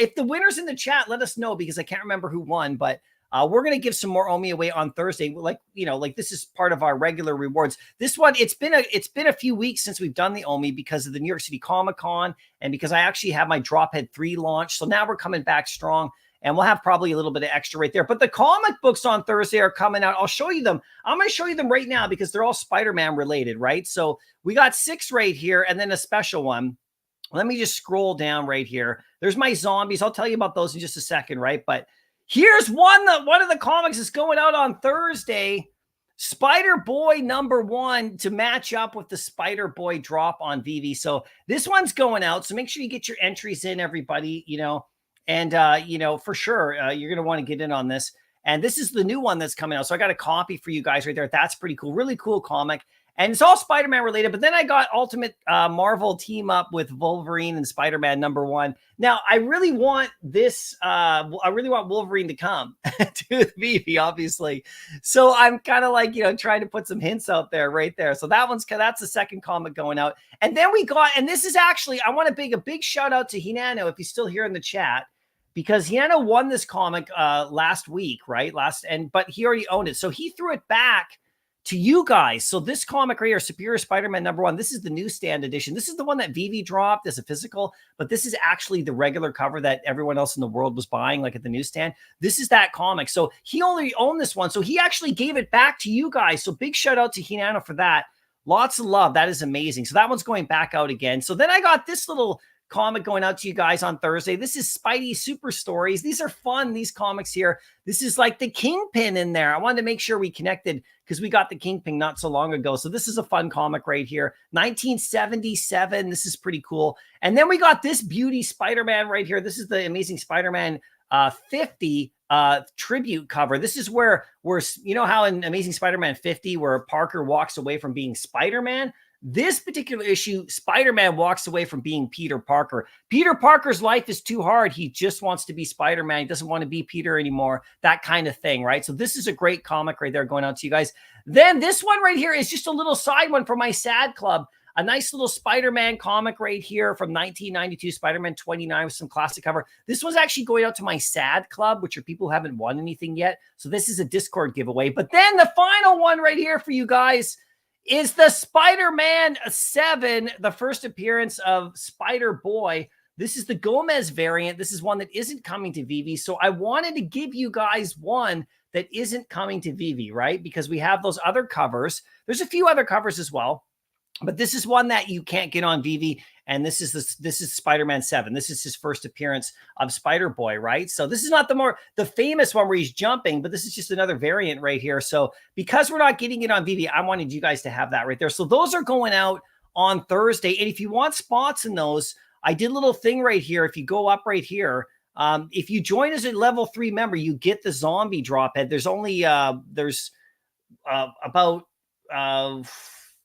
If the winner's in the chat, let us know because I can't remember who won, but we're going to give some more Omi away on Thursday. Like, like this is part of our regular rewards. This one, it's been a few weeks since we've done the Omi because of the New York City Comic-Con and because I actually have my Drophead 3 launch. So now we're coming back strong and we'll have probably a little bit of extra right there. But the comic books on Thursday are coming out. I'll show you them. I'm going to show you them right now because they're all Spider-Man related, right? So we got 6 right here and then a special one. Let me just scroll down right here. There's my zombies. I'll tell you about those in just a second, right? But here's one of the comics is going out on Thursday. Spider-Boy #1 to match up with the Spider-Boy drop on VV. So this one's going out. So make sure you get your entries in, everybody, and, for sure, you're going to want to get in on this. And this is the new one that's coming out. So I got a copy for you guys right there. That's pretty cool. Really cool comic. And it's all Spider-Man related, but then I got Ultimate Marvel team up with Wolverine and Spider-Man #1. Now, I really want this, I really want Wolverine to come to VV, obviously. So I'm kind of like, trying to put some hints out there right there. So that's the second comic going out. And then we got, and this is actually, I want to a big shout out to Hinano, if he's still here in the chat, because Hinano won this comic last week, right? But he already owned it. So he threw it back to you guys. So this comic right here, Superior Spider-Man #1, this is the newsstand edition. This is the one that VV dropped as a physical, but this is actually the regular cover that everyone else in the world was buying, like at the newsstand. This is that comic. So he only owned this one. So he actually gave it back to you guys. So big shout out to Hinano for that. Lots of love. That is amazing. So that one's going back out again. So then I got this little comic going out to you guys on Thursday. This is Spidey Super Stories. These are fun, these comics here. This is like the Kingpin in there. I wanted to make sure we connected because we got the Kingpin not so long ago. So this is a fun comic right here. 1977. This is pretty cool. And then we got this beauty Spider-Man right here. This is the Amazing Spider-Man 50 tribute cover. This is where how in Amazing Spider-Man 50 where Parker walks away from being Spider-Man. This particular issue, Spider-Man walks away from being Peter Parker. Peter Parker's life is too hard. He just wants to be Spider-Man. He doesn't want to be Peter anymore. That kind of thing, right? So this is a great comic right there going out to you guys. Then this one right here is just a little side one for my SAD Club. A nice little Spider-Man comic right here from 1992, Spider-Man 29 with some classic cover. This one's actually going out to my SAD Club, which are people who haven't won anything yet. So this is a Discord giveaway. But then the final one right here for you guys is the Spider-Man 7, the first appearance of Spider-Boy. This is the Gomez variant. This is one that isn't coming to VV. So I wanted to give you guys one that isn't coming to VV, right? Because we have those other covers. There's a few other covers as well, but this is one that you can't get on VV. And this is Spider-Man 7. This is his first appearance of Spider-Boy, right? So this is not the famous one where he's jumping, but this is just another variant right here. So because we're not getting it on VV, I wanted you guys to have that right there. So those are going out on Thursday. And if you want spots in those, I did a little thing right here. If you go up right here, if you join as a level 3 member, you get the zombie drop head. There's only, about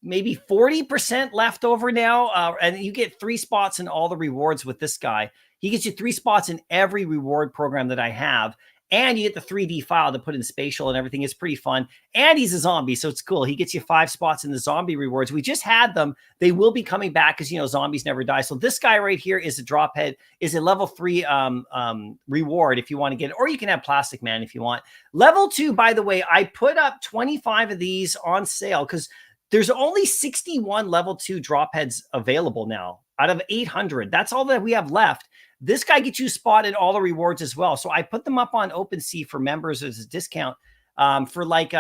maybe 40% left over now. And you get 3 spots in all the rewards with this guy. He gets you 3 spots in every reward program that I have. And you get the 3D file to put in spatial and everything. It's pretty fun. And he's a zombie, so it's cool. He gets you 5 spots in the zombie rewards. We just had them. They will be coming back because, zombies never die. So this guy right here is a drop head, is a level 3 reward if you want to get it. Or you can have Plastic Man if you want. Level 2, by the way, I put up 25 of these on sale because there's only 61 level 2 drop heads available now out of 800. That's all that we have left. This guy gets you a spot in all the rewards as well. So I put them up on OpenSea for members as a discount. for like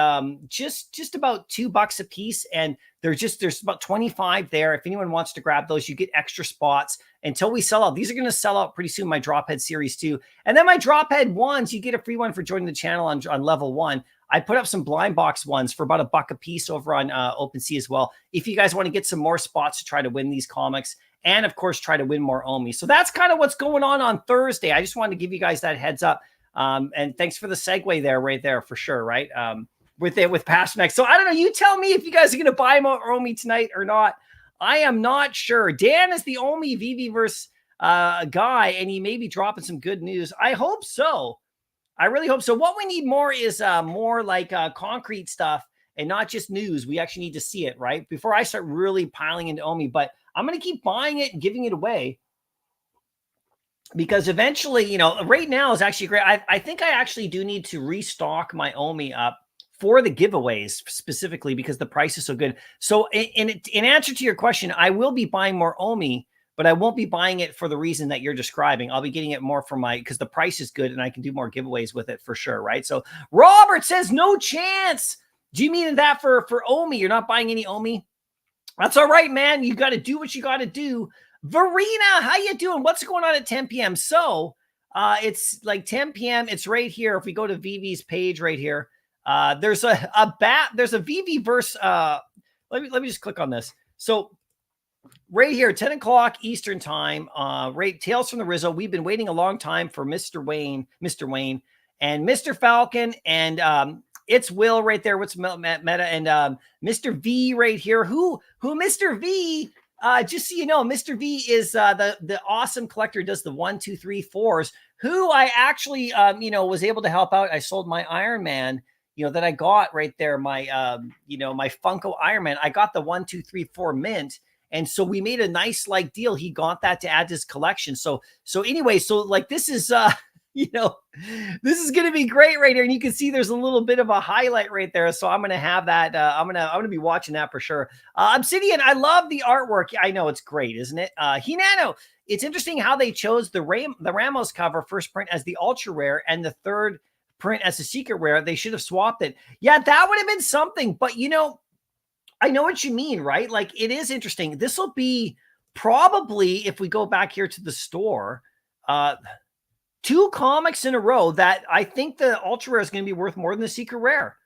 just about $2 a piece, and there's about 25 there. If anyone wants to grab those, you get extra spots until we sell out. These are going to sell out pretty soon, my drop head series 2. And then my drop head ones, you get a free one for joining the channel on level 1. I put up some blind box ones for about $1 a piece over on OpenSea as well, if you guys want to get some more spots to try to win these comics, and of course try to win more Omi. So that's kind of what's going on Thursday. I just wanted to give you guys that heads up. And thanks for the segue there, right there, for sure, right? With Pasternak. So I don't know. You tell me if you guys are going to buy more Omi tonight or not. I am not sure. Dan is the Omi VeVeVerse guy, and he may be dropping some good news. I hope so. I really hope so. What we need more is more like concrete stuff and not just news. We actually need to see it, right? Before I start really piling into Omi. But I'm going to keep buying it and giving it away, because eventually, you know, right now is actually great. I think I actually do need to restock my Omi up for the giveaways specifically, because the price is so good. So in answer to your question, I will be buying more Omi, but I won't be buying it for the reason that you're describing. I'll be getting it more for because the price is good and I can do more giveaways with it for sure, right? So Robert says, no chance. Do you mean that for Omi? You're not buying any Omi? That's all right, man. You got to do what you got to do. Verena, how you doing? What's going on at 10 p.m.? So it's like 10 p.m. It's right here. If we go to VV's page right here, there's a VeVeVerse. Let me just click on this. So right here, 10 o'clock Eastern time, right, Tales from the Rizzo. We've been waiting a long time for Mr. Wayne, and Mr. Falcon, and it's Will right there. What's Meta, and Mr. V right here. Who Mr. V? Just so you know, Mr. V is the awesome collector, does the 1, 2, 3, 4s. Who I actually was able to help out. I sold my Iron Man, that I got right there. My my Funko Iron Man. I got the 1, 2, 3, 4 mint. And so we made a nice like deal. He got that to add to his collection. So anyway, so like this is this is going to be great right here. And you can see there's a little bit of a highlight right there. So I'm going to have that. I'm going to be watching that for sure. Obsidian, I love the artwork. I know it's great, isn't it? Hinano, it's interesting how they chose the Ramos cover first print as the ultra rare and the third print as a secret rare. They should have swapped it. Yeah, that would have been something. But I know what you mean, right? Like, it is interesting. This will be probably, if we go back here to the store, 2 comics in a row that I think the ultra rare is going to be worth more than the secret rare.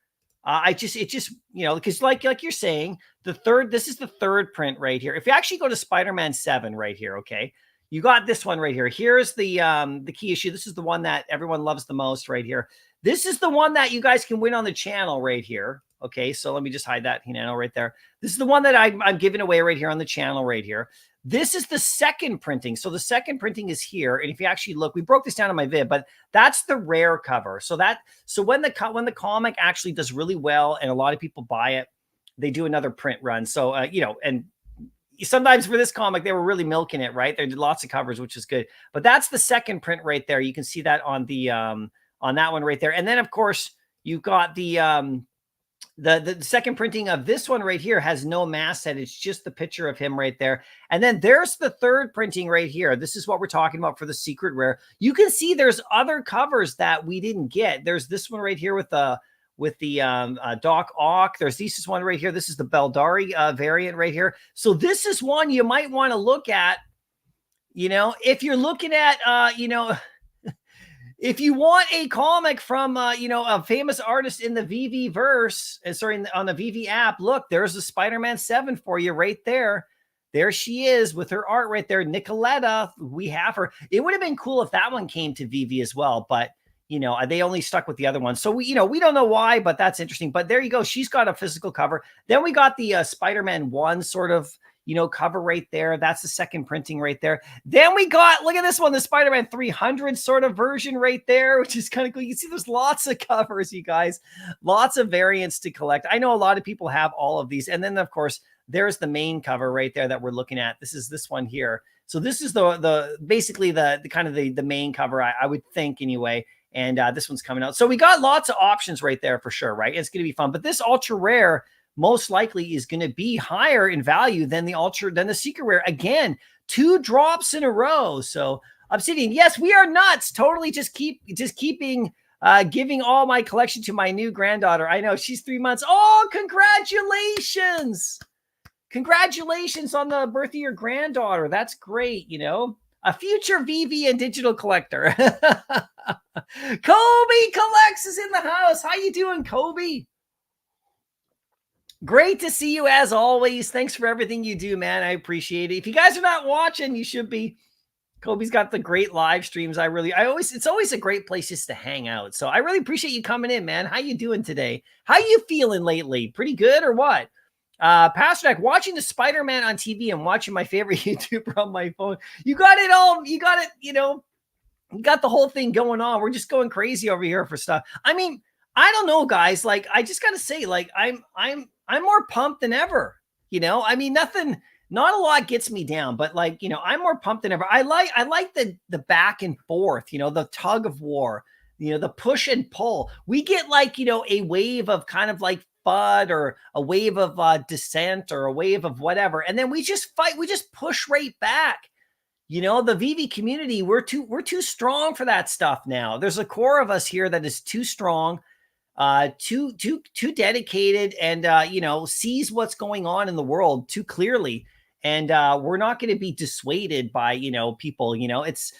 Because like you're saying, this is the third print right here. If you actually go to Spider-Man 7 right here, okay, you got this one right here. Here's the key issue. This is the one that everyone loves the most right here. This is the one that you guys can win on the channel right here. Okay, so let me just hide that Hinano right there. This is the one that I'm giving away right here on the channel right here. This is the second printing. So the second printing is here. And if you actually look, we broke this down in my vid, but that's the rare cover. So when the comic actually does really well and a lot of people buy it, they do another print run. So, and sometimes for this comic, they were really milking it, right? They did lots of covers, which is good. But that's the second print right there. You can see that on the on that one right there. And then, of course, you've got the second printing of this one right here has no masthead. It's just the picture of him right there. And then there's the third printing right here. This is what we're talking about for the secret rare. You can see there's other covers that we didn't get. There's this one right here with the Doc Ock. There's this one right here. This is the Beldari variant right here. So this is one you might want to look at, if you're looking at, if you want a comic from, a famous artist in the VeVeVerse, on the VV app, look, there's the Spider-Man 7 for you right there. There she is with her art right there. Nicoletta, we have her. It would have been cool if that one came to VV as well, but, they only stuck with the other one. So we don't know why, but that's interesting. But there you go. She's got a physical cover. Then we got the Spider-Man 1 sort of, cover right there. That's the second printing right there. Then we got, look at this one, the Spider-Man 300 sort of version right there, which is kind of cool. You can see there's lots of covers, you guys, lots of variants to collect. I know a lot of people have all of these. And then of course, there's the main cover right there that we're looking at. This is this one here. So this is basically the kind of the main cover, I would think anyway. And this one's coming out. So we got lots of options right there for sure, right? It's going to be fun. But this ultra rare most likely is going to be higher in value than the secret rare. Again, 2 drops in a row. So Obsidian, yes, we are nuts. Totally just keeping Giving all my collection to my new granddaughter. I know she's 3 months. Oh, congratulations. Congratulations on the birth of your granddaughter. That's great, you know. A future VV and digital collector. Kobe Collects is in the house. How you doing, Kobe? Great to see you as always. Thanks for everything you do, man. I appreciate it. If you guys are not watching, you should be. Kobe's got the great live streams. It's always a great place just to hang out. So I really appreciate you coming in, man. How you doing today? How you feeling lately? Pretty good or what? Pasternak, watching the Spider-Man on TV and watching my favorite YouTuber on my phone. You got it all. You got it, you know, you got the whole thing going on. We're just going crazy over here for stuff. I mean, I don't know, guys. Like, I just got to say, like, I'm more pumped than ever. You know, I mean, not a lot gets me down, but like, you know, I'm more pumped than ever. I like the back and forth, you know, the tug of war, you know, the push and pull. We get like, you know, a wave of kind of like FUD or a wave of dissent or a wave of whatever. And then we just fight. We just push right back. You know, the VV community, we're too strong for that stuff now. There's a core of us here that is too strong, too dedicated, and you know, sees what's going on in the world too clearly. And we're not going to be dissuaded by, you know, people. You know, it's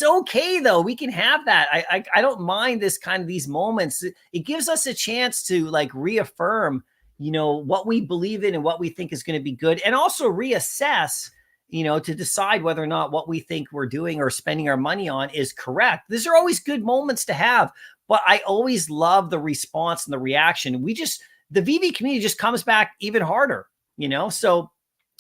okay though. We can have that. I don't mind this kind of these moments. It gives us a chance to like reaffirm, you know, what we believe in and what we think is going to be good, and also reassess, you know, to decide whether or not what we think we're doing or spending our money on is correct. These are always good moments to have, but I always love the response and the reaction. The VV community just comes back even harder, you know? So,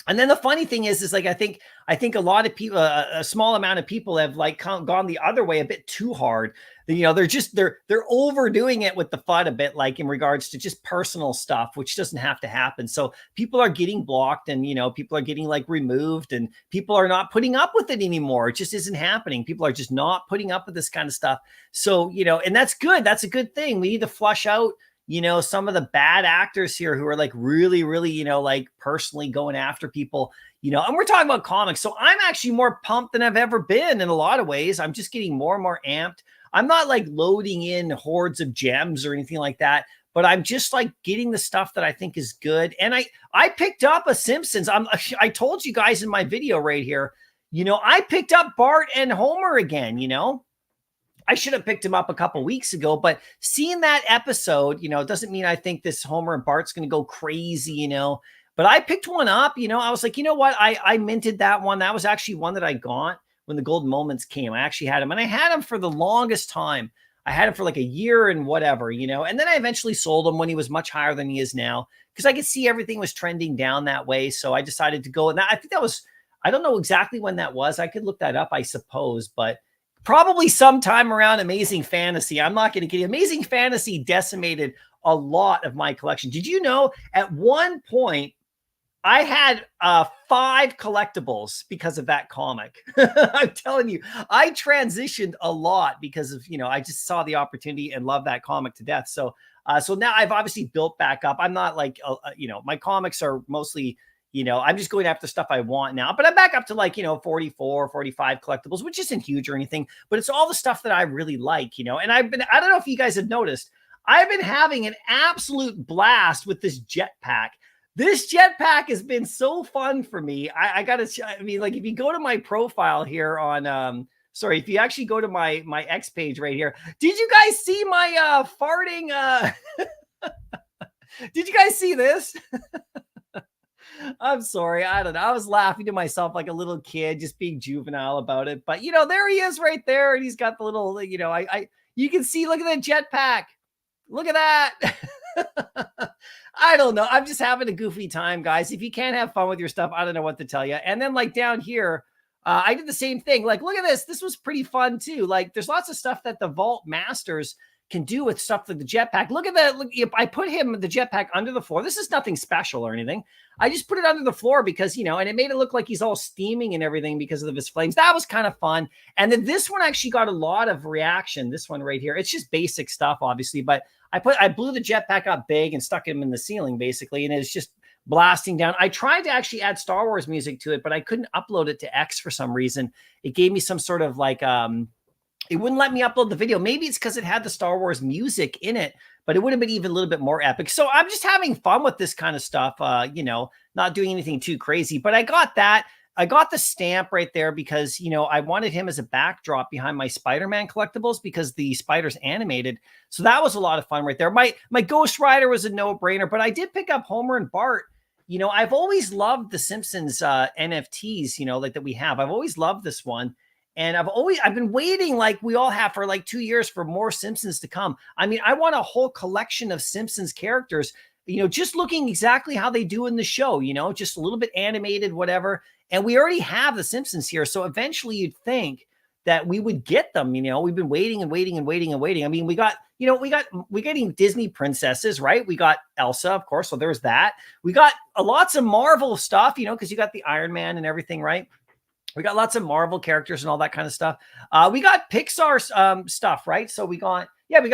and then the funny thing is like, I think a lot of people, a small amount of people have like gone the other way a bit too hard. You know, they're overdoing it with the FUD a bit, like in regards to just personal stuff, which doesn't have to happen. So people are getting blocked, and, you know, people are getting like removed, and people are not putting up with it anymore. It just isn't happening. People are just not putting up with this kind of stuff. So, you know, and that's good. That's a good thing. We need to flush out, you know, some of the bad actors here who are like really, really, you know, like personally going after people, you know, and we're talking about comics. So I'm actually more pumped than I've ever been in a lot of ways. I'm just getting more and more amped. I'm not like loading in hordes of gems or anything like that, but I'm just like getting the stuff that I think is good. And I picked up a Simpsons. I told you guys in my video right here, you know, I picked up Bart and Homer again, you know. I should have picked him up a couple weeks ago, but seeing that episode, you know, it doesn't mean I think this Homer and Bart's going to go crazy, you know, but I picked one up, you know. I was like, you know what? I minted that one. That was actually one that I got when the Golden Moments came. I actually had him, and I had him for the longest time. I had him for like a year and whatever, you know, and then I eventually sold him when he was much higher than he is now, because I could see everything was trending down that way. So I decided to go. And I think that was, I don't know exactly when that was. I could look that up, I suppose, but probably sometime around Amazing Fantasy. I'm not going to get it. Amazing Fantasy decimated a lot of my collection. Did you know at one point I had 5 collectibles because of that comic? I'm telling you, I transitioned a lot because of, you know, I just saw the opportunity and love that comic to death. So now I've obviously built back up. I'm not like, you know, my comics are mostly, you know, I'm just going after stuff I want now, but I'm back up to like, you know, 44, 45 collectibles, which isn't huge or anything, but it's all the stuff that I really like, you know. And I don't know if you guys have noticed, I've been having an absolute blast with this jetpack. This jetpack has been so fun for me. I mean, like, if you go to my profile here on, sorry, if you actually go to my X page right here, did you guys see my farting? Did you guys see this? I'm sorry. I don't know. I was laughing to myself like a little kid, just being juvenile about it. But, you know, there he is right there. And he's got the little, you know, you can see, look at the jetpack. Look at that. I don't know. I'm just having a goofy time, guys. If you can't have fun with your stuff, I don't know what to tell you. And then like down here, I did the same thing. Like, look at this. This was pretty fun too. Like, there's lots of stuff that the Vault Masters can do with stuff like the jetpack. Look at that. Look, if I put the jetpack under the floor, this is nothing special or anything. I just put it under the floor because, you know, and it made it look like he's all steaming and everything because of his flames. That was kind of fun. And then this one actually got a lot of reaction. This one right here. It's just basic stuff, obviously, but I blew the jetpack up big and stuck him in the ceiling basically. And it's just blasting down. I tried to actually add Star Wars music to it, but I couldn't upload it to X for some reason. It gave me some sort of like, it wouldn't let me upload the video. Maybe it's because it had the Star Wars music in it, but it would have been even a little bit more epic. So I'm just having fun with this kind of stuff, you know, not doing anything too crazy. But I got that. I got the stamp right there because, you know, I wanted him as a backdrop behind my Spider-Man collectibles because the Spider's animated. So that was a lot of fun right there. My Ghost Rider was a no-brainer, but I did pick up Homer and Bart. You know, I've always loved the Simpsons NFTs, you know, like that we have. I've always loved this one. And I've been waiting like we all have for like 2 years for more Simpsons to come. I mean, I want a whole collection of Simpsons characters, you know, just looking exactly how they do in the show, you know, just a little bit animated, whatever. And we already have the Simpsons here. So eventually you'd think that we would get them, you know. We've been waiting and waiting and waiting and waiting. I mean, we got, you know, we're getting Disney princesses, right? We got Elsa, of course. So there's that. We got lots of Marvel stuff, you know, because you got the Iron Man and everything, right? We got lots of Marvel characters and all that kind of stuff. We got Pixar stuff, right? So we got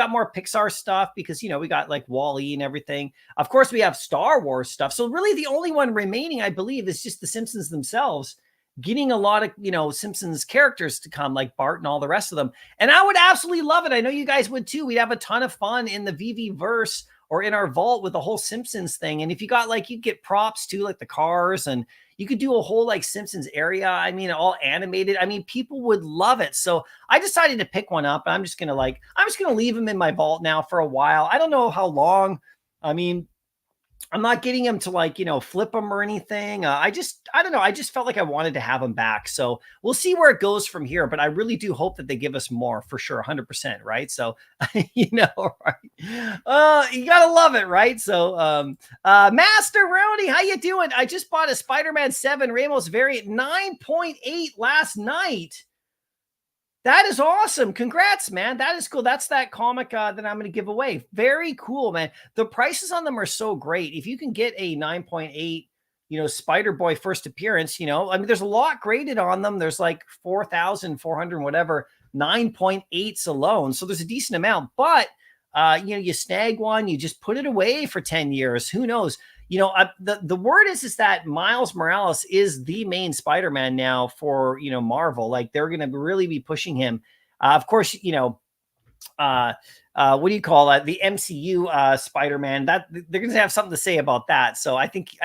more Pixar stuff because, you know, we got like Wall-E and everything. Of course, we have Star Wars stuff. So really the only one remaining, I believe, is just the Simpsons themselves, getting a lot of, you know, Simpsons characters to come, like Bart and all the rest of them. And I would absolutely love it. I know you guys would too. We'd have a ton of fun in the VeVeVerse or in our vault with the whole Simpsons thing. And if you got like, you get props too, like the cars, and you could do a whole like Simpsons area. I mean, all animated. I mean, people would love it. So I decided to pick one up. I'm just going to leave them in my vault now for a while. I don't know how long. I mean, I'm not getting him to like, you know, flip them or anything. I don't know. I just felt like I wanted to have him back. So we'll see where it goes from here. But I really do hope that they give us more for sure. 100%. Right. So, you know, right. You gotta love it. Right. So, Master Rowdy, how you doing? I just bought a Spider-Man 7 Ramos variant 9.8 last night. That is awesome. Congrats, man. That is cool. That's that comic that I'm going to give away. Very cool, man. The prices on them are so great. If you can get a 9.8, you know, Spider-Boy first appearance, you know, I mean, there's a lot graded on them. There's like 4,400, whatever, 9.8s alone. So there's a decent amount, but, you know, you snag one, you just put it away for 10 years. Who knows? You know, the word is that Miles Morales is the main Spider-Man now for, you know, Marvel. Like they're going to really be pushing him. Of course, you know, what do you call that? The MCU Spider-Man, that they're going to have something to say about that. So I think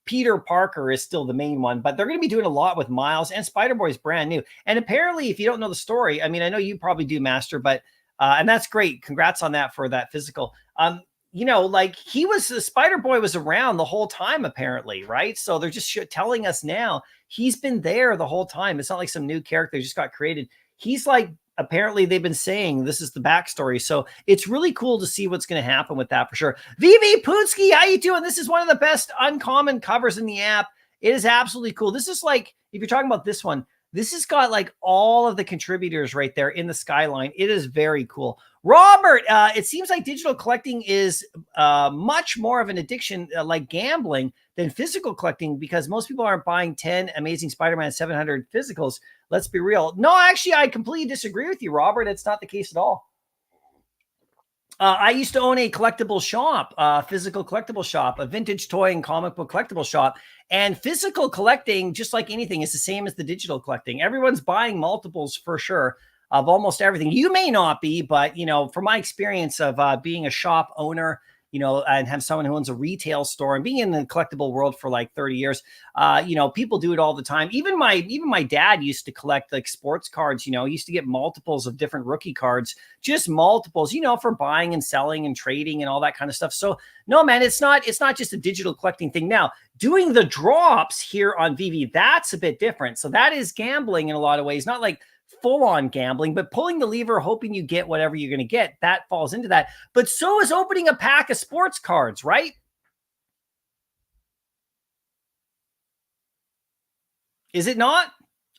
Peter Parker is still the main one, but they're going to be doing a lot with Miles, and Spider-Boy is brand new. And apparently, if you don't know the story, I mean, I know you probably do, Master, but and that's great. Congrats on that for that physical. You know, like the Spider-Boy was around the whole time, apparently, right? So they're just telling us now he's been there the whole time. It's not like some new character just got created. He's like, apparently they've been saying this is the backstory. So it's really cool to see what's going to happen with that for sure. VV Pootsky, how you doing? This is one of the best uncommon covers in the app. It is absolutely cool. This is like, if you're talking about this one, this has got like all of the contributors right there in the skyline. It is very cool. Robert, it seems like digital collecting is much more of an addiction like gambling than physical collecting because most people aren't buying 10 Amazing Spider-Man 700 physicals. Let's be real. No, actually, I completely disagree with you, Robert. It's not the case at all. I used to own a collectible shop, physical collectible shop, a vintage toy and comic book collectible shop. And physical collecting, just like anything, is the same as the digital collecting. Everyone's buying multiples for sure of almost everything. You may not be, but, you know, from my experience of being a shop owner, you know, and have someone who owns a retail store and being in the collectible world for like 30 years, you know, people do it all the time. Even my dad used to collect like sports cards, you know, he used to get multiples of different rookie cards, just multiples, you know, for buying and selling and trading and all that kind of stuff. So no, man, it's not just a digital collecting thing. Now, doing the drops here on VV, that's a bit different. So that is gambling in a lot of ways, not like full-on gambling, but pulling the lever, hoping you get whatever you're going to get, that falls into that. But so is opening a pack of sports cards, right? Is it not?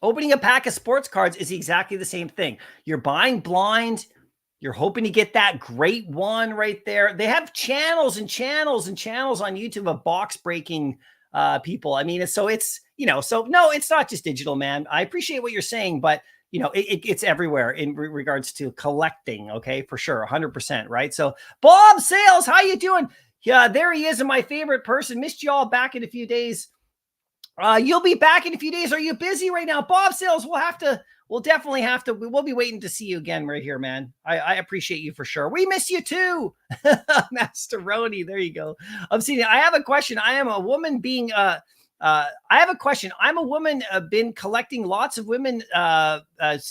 Opening a pack of sports cards is exactly the same thing. You're buying blind. You're hoping to get that great one right there. They have channels and channels and channels on YouTube of box breaking people. I mean, so it's, you know, so no, it's not just digital, man. I appreciate what you're saying, but you know, it's everywhere in regards to collecting. Okay, for sure. 100%. Right. So Bob Sales, how you doing? Yeah, there he is. And my favorite person. Missed you all back in a few days. You'll be back in a few days. Are you busy right now? Bob Sales, we'll have we'll definitely have to. We'll be waiting to see you again right here, man. I appreciate you for sure. We miss you too, Master Roni. There you go. I'm seeing. I have a question. I am a woman being. I have a question. I'm a woman. Been collecting lots of women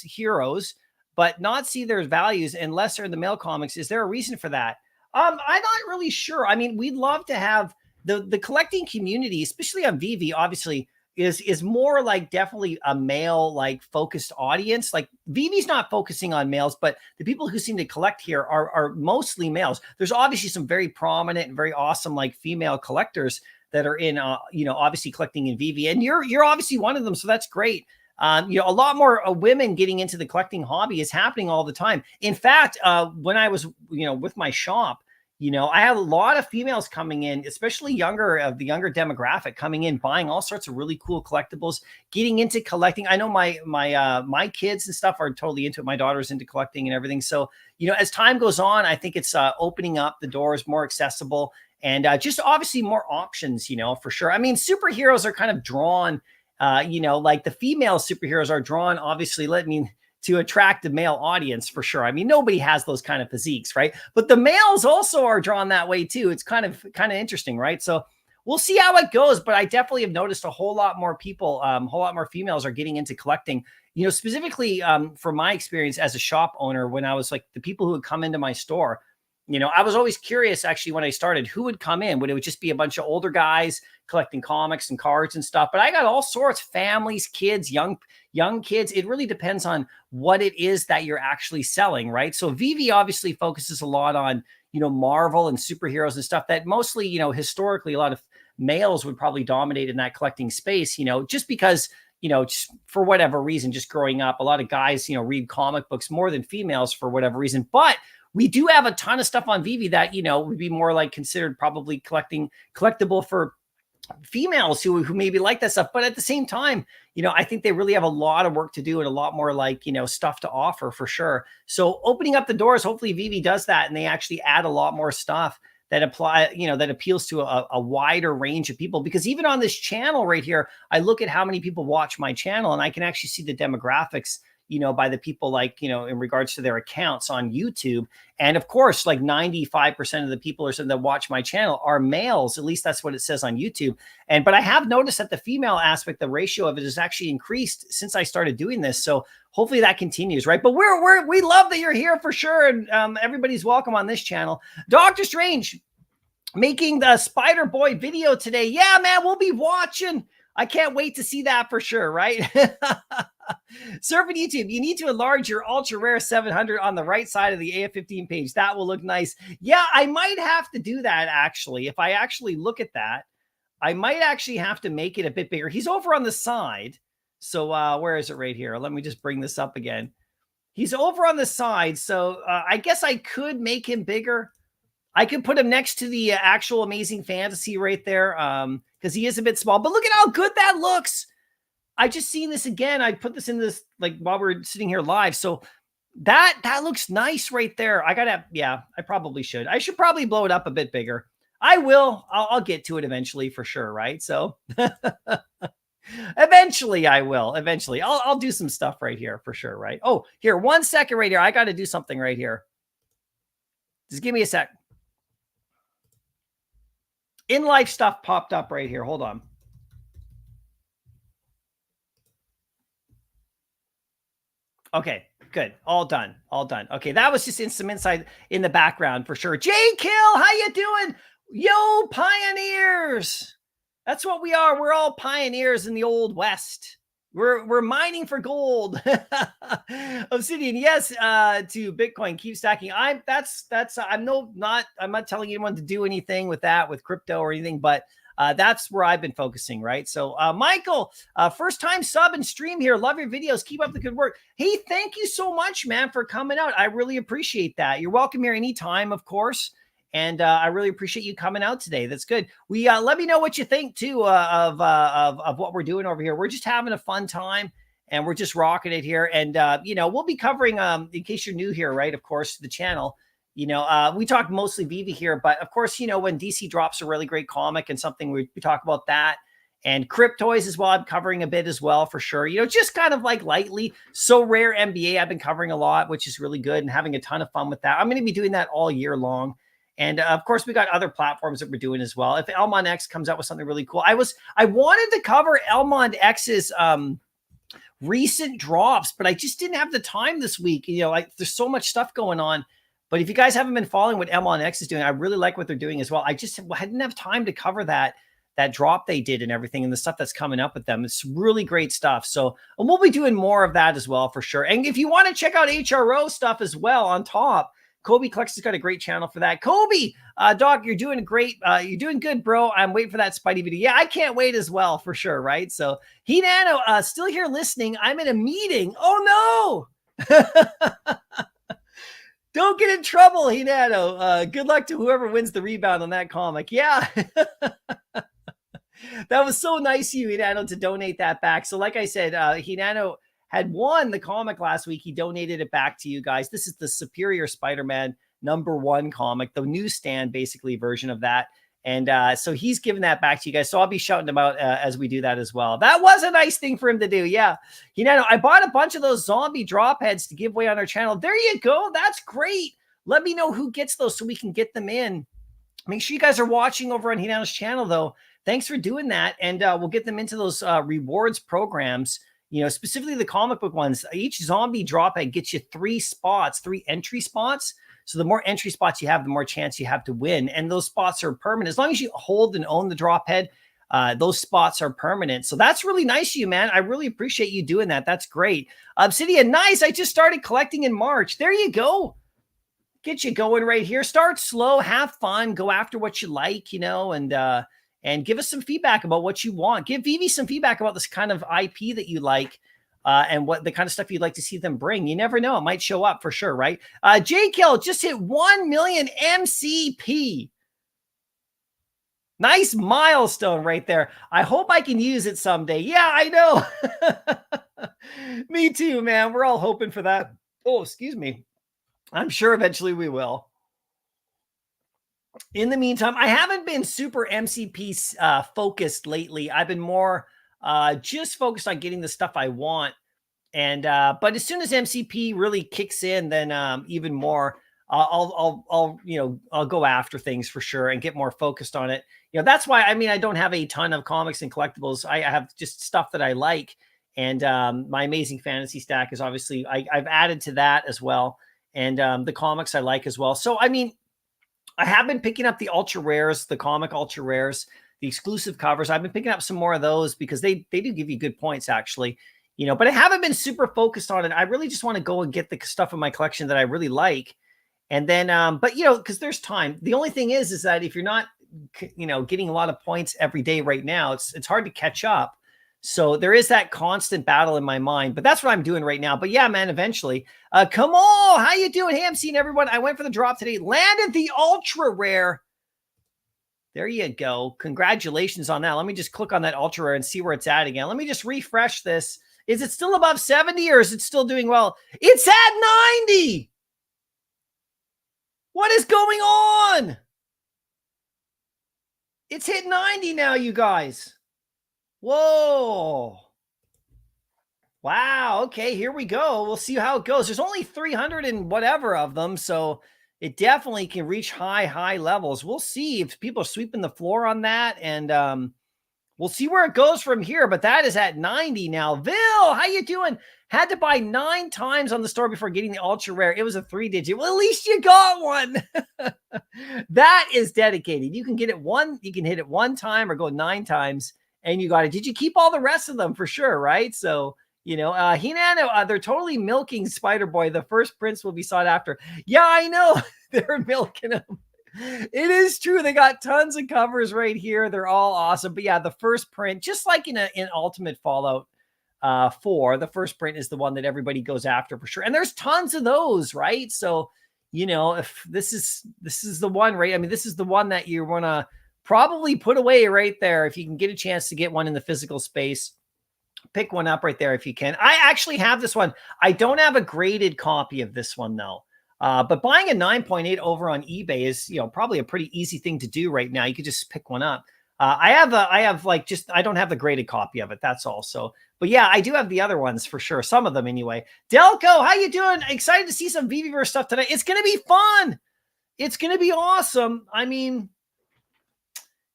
heroes, but not see their values unless they're in the male comics. Is there a reason for that? I'm not really sure. I mean, we'd love to have the collecting community, especially on VV, obviously is more like definitely a male like focused audience. Like VV's not focusing on males, but the people who seem to collect here are mostly males. There's obviously some very prominent and very awesome like female collectors that are in obviously collecting in VV, and you're obviously one of them, so that's great. A lot more women getting into the collecting hobby is happening all the time. In fact, when I was with my shop, I had a lot of females coming in, especially the younger demographic coming in, buying all sorts of really cool collectibles, getting into collecting. I know my kids and stuff are totally into it. My daughter's into collecting and everything. So, as time goes on, I think it's opening up the doors, more accessible, and just obviously more options, for sure. I mean, superheroes are kind of drawn, like the female superheroes are drawn, obviously, to attract the male audience for sure. I mean, nobody has those kind of physiques, right? But the males also are drawn that way too. It's kind of interesting, right? So we'll see how it goes, but I definitely have noticed a whole lot more people, a whole lot more females are getting into collecting, specifically from my experience as a shop owner, when I was like the people who would come into my store, I was always curious actually when I started, who would come in? Would it just be a bunch of older guys collecting comics and cards and stuff? But I got all sorts, families, kids, young kids. It really depends on what it is that you're actually selling, right? So VV obviously focuses a lot on, Marvel and superheroes and stuff that mostly, historically a lot of males would probably dominate in that collecting space, just because, just for whatever reason, just growing up, a lot of guys, read comic books more than females for whatever reason. But we do have a ton of stuff on VV that, would be more like considered probably collectible for females who maybe like that stuff. But at the same time, I think they really have a lot of work to do and a lot more like, stuff to offer for sure. So opening up the doors, hopefully VV does that and they actually add a lot more stuff that that appeals to a wider range of people. Because even on this channel right here, I look at how many people watch my channel and I can actually see the demographics, by the people like, in regards to their accounts on YouTube. And of course, like 95% of the people or something that watch my channel are males. At least that's what it says on YouTube. But I have noticed that the female aspect, the ratio of it has actually increased since I started doing this. So hopefully that continues, right? But we love that you're here for sure. And everybody's welcome on this channel. Dr. Strange making the Spider-Boy video today. Yeah, man, we'll be watching. I can't wait to see that for sure, right? Surfing YouTube, you need to enlarge your ultra rare 700 on the right side of the AF15 page. That will look nice. Yeah, I might have to do that actually. If I actually look at that, I might actually have to make it a bit bigger. He's over on the side. So where is it right here? Let me just bring this up again. He's over on the side. So I guess I could make him bigger. I could put him next to the actual Amazing Fantasy right there because he is a bit small. But look at how good that looks. I just seen this again. I put this in this like while we're sitting here live. So that looks nice right there. I probably should. I should probably blow it up a bit bigger. I will. I'll get to it eventually for sure, right? So eventually I will. Eventually. I'll do some stuff right here for sure, right? Oh, here, 1 second right here. I got to do something right here. Just give me a sec. In life stuff popped up right here. Hold on. Okay, good. All done. Okay, that was just in some insight in the background for sure. Jay Kill, how you doing? Yo, pioneers. That's what we are. We're all pioneers in the old West. We're mining for gold. Obsidian, yes, to Bitcoin. Keep stacking. I'm not telling anyone to do anything with that, with crypto or anything, but that's where I've been focusing, right? So Michael, first time sub and stream here. Love your videos. Keep up the good work. Hey, thank you so much, man, for coming out. I really appreciate that. You're welcome here anytime, of course. And I really appreciate you coming out today. That's good. We let me know what you think too of what we're doing over here. We're just having a fun time and we're just rocking it here. And we'll be covering in case you're new here, right? Of course, the channel. We talk mostly VeVe here, but of course, when DC drops a really great comic and something, we talk about that. And Cryptoys as well, I'm covering a bit as well for sure. You know, just kind of like lightly. So Rare NBA, I've been covering a lot, which is really good and having a ton of fun with that. I'm going to be doing that all year long. And of course, we got other platforms that we're doing as well. If Elmond X comes out with something really cool, I wanted to cover Elmond X's recent drops, but I just didn't have the time this week. You know, like there's so much stuff going on. But if you guys haven't been following what Elmond X is doing, I really like what they're doing as well. I didn't have time to cover that drop they did and everything and the stuff that's coming up with them. It's really great stuff. So, and we'll be doing more of that as well for sure. And if you want to check out HRO stuff as well on top, Kobe Collects has got a great channel for that. Kobe, Doc, you're doing great. You're doing good, bro. I'm waiting for that Spidey video. Yeah, I can't wait as well for sure, right? So, Hinano, still here listening. I'm in a meeting. Oh, no. Don't get in trouble, Hinano. Good luck to whoever wins the rebound on that comic. Yeah. That was so nice of you, Hinano, to donate that back. So like I said, Hinano had won the comic last week. He donated it back to you guys. This is the Superior Spider-Man #1 comic, the newsstand basically version of that. And so he's giving that back to you guys. So I'll be shouting him out as we do that as well. That was a nice thing for him to do. Yeah. Hinano, I bought a bunch of those zombie drop heads to give away on our channel. There you go. That's great. Let me know who gets those so we can get them in. Make sure you guys are watching over on Hinano's channel, though. Thanks for doing that. And we'll get them into those rewards programs, you know, specifically the comic book ones. Each zombie drop head gets you 3 spots, 3 entry spots. So the more entry spots you have, the more chance you have to win. And those spots are permanent. As long as you hold and own the drop head, those spots are permanent. So that's really nice of you, man. I really appreciate you doing that. That's great. Obsidian, nice. I just started collecting in March. There you go. Get you going right here. Start slow, have fun, go after what you like, you know, and give us some feedback about what you want. Give Vivi some feedback about this kind of IP that you like and what the kind of stuff you'd like to see them bring. You never know. It might show up for sure, right? J-Kill just hit 1 million MCP. Nice milestone right there. I hope I can use it someday. Yeah, I know. Me too, man. We're all hoping for that. Oh, excuse me. I'm sure eventually we will. In the meantime, I haven't been super MCP focused lately. I've been more just focused on getting the stuff I want. And but as soon as MCP really kicks in, then even more, I'll go after things for sure and get more focused on it. You know, that's why, I mean, I don't have a ton of comics and collectibles. I have just stuff that I like. And my Amazing Fantasy stack is obviously, I've added to that as well. And the comics I like as well. So, I mean, I have been picking up the ultra rares, the comic ultra rares, the exclusive covers. I've been picking up some more of those because they do give you good points, actually. You know, but I haven't been super focused on it. I really just want to go and get the stuff in my collection that I really like. And then, but, you know, because there's time. The only thing is that if you're not, you know, getting a lot of points every day right now, it's hard to catch up. So there is that constant battle in my mind, but that's what I'm doing right now. But yeah, man, eventually. Come on, how you doing? Hey, I'm seeing everyone. I went for the drop today, landed the ultra rare. There you go. Congratulations on that. Let me just click on that ultra rare and see where it's at again. Let me just refresh this. Is it still above 70 or is it still doing well? It's at 90. What is going on? It's hit 90 now, you guys. Whoa. Wow. Okay, here we go. We'll see how it goes. There's only 300 and whatever of them, so it definitely can reach high levels. We'll see if people are sweeping the floor on that, and we'll see where it goes from here. But that is at 90 now. Vil, how you doing? Had to buy 9 times on the store before getting the ultra rare. It was a 3-digit. Well, at least you got one. That is dedicated. You can get it you can hit it 1 time or go 9 times. And you got it. Did you keep all the rest of them for sure, right? So, you know, Hinano, they're totally milking Spider-Boy. The first prints will be sought after. Yeah, I know. They're milking them. It is true. They got tons of covers right here. They're all awesome. But yeah, the first print, just like in Ultimate Fallout 4, the first print is the one that everybody goes after for sure. And there's tons of those, right? So, you know, if this is the one, right? I mean, this is the one that you want to probably put away right there. If you can get a chance to get one in the physical space, pick one up right there if you can. I actually have this one. I don't have a graded copy of this one though. But buying a 9.8 over on eBay is, you know, probably a pretty easy thing to do right now. You could just pick one up. I have like I don't have the graded copy of it. That's all. So, but yeah, I do have the other ones for sure. Some of them anyway. Delco, how you doing? Excited to see some VeVeVerse stuff today. It's going to be fun. It's going to be awesome. I mean,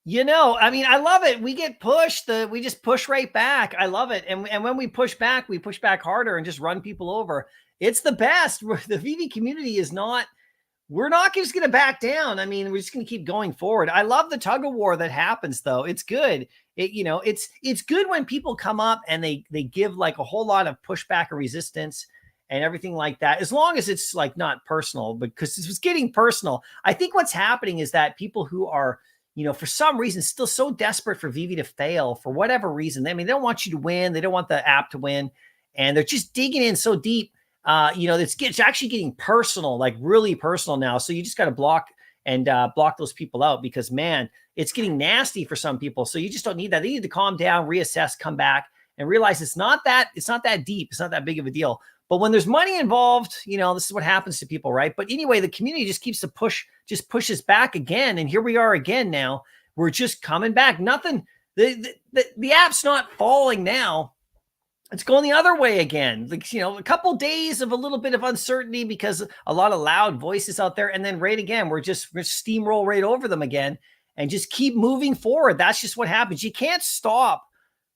I love it. We get pushed. We just push right back. I love it. And when we push back harder and just run people over. It's the best. The VV community is not. We're not just going to back down. I mean, we're just going to keep going forward. I love the tug of war that happens, though. It's good. It's good when people come up and they give like a whole lot of pushback or resistance and everything like that, as long as it's like not personal, because it's getting personal. I think what's happening is that people who are, for some reason, still so desperate for VV to fail for whatever reason. I mean, they don't want you to win. They don't want the app to win. And they're just digging in so deep. It's actually getting personal, like really personal now. So you just got to block those people out, because man, it's getting nasty for some people. So you just don't need that. They need to calm down, reassess, come back and realize it's not that deep. It's not that big of a deal. But when there's money involved, this is what happens to people, right? But anyway, the community just keeps just pushes back again. And here we are again now. We're just coming back. Nothing, the app's not falling now. It's going the other way again. Like, a couple days of a little bit of uncertainty because a lot of loud voices out there. And then right again, we're steamroll right over them again and just keep moving forward. That's just what happens. You can't stop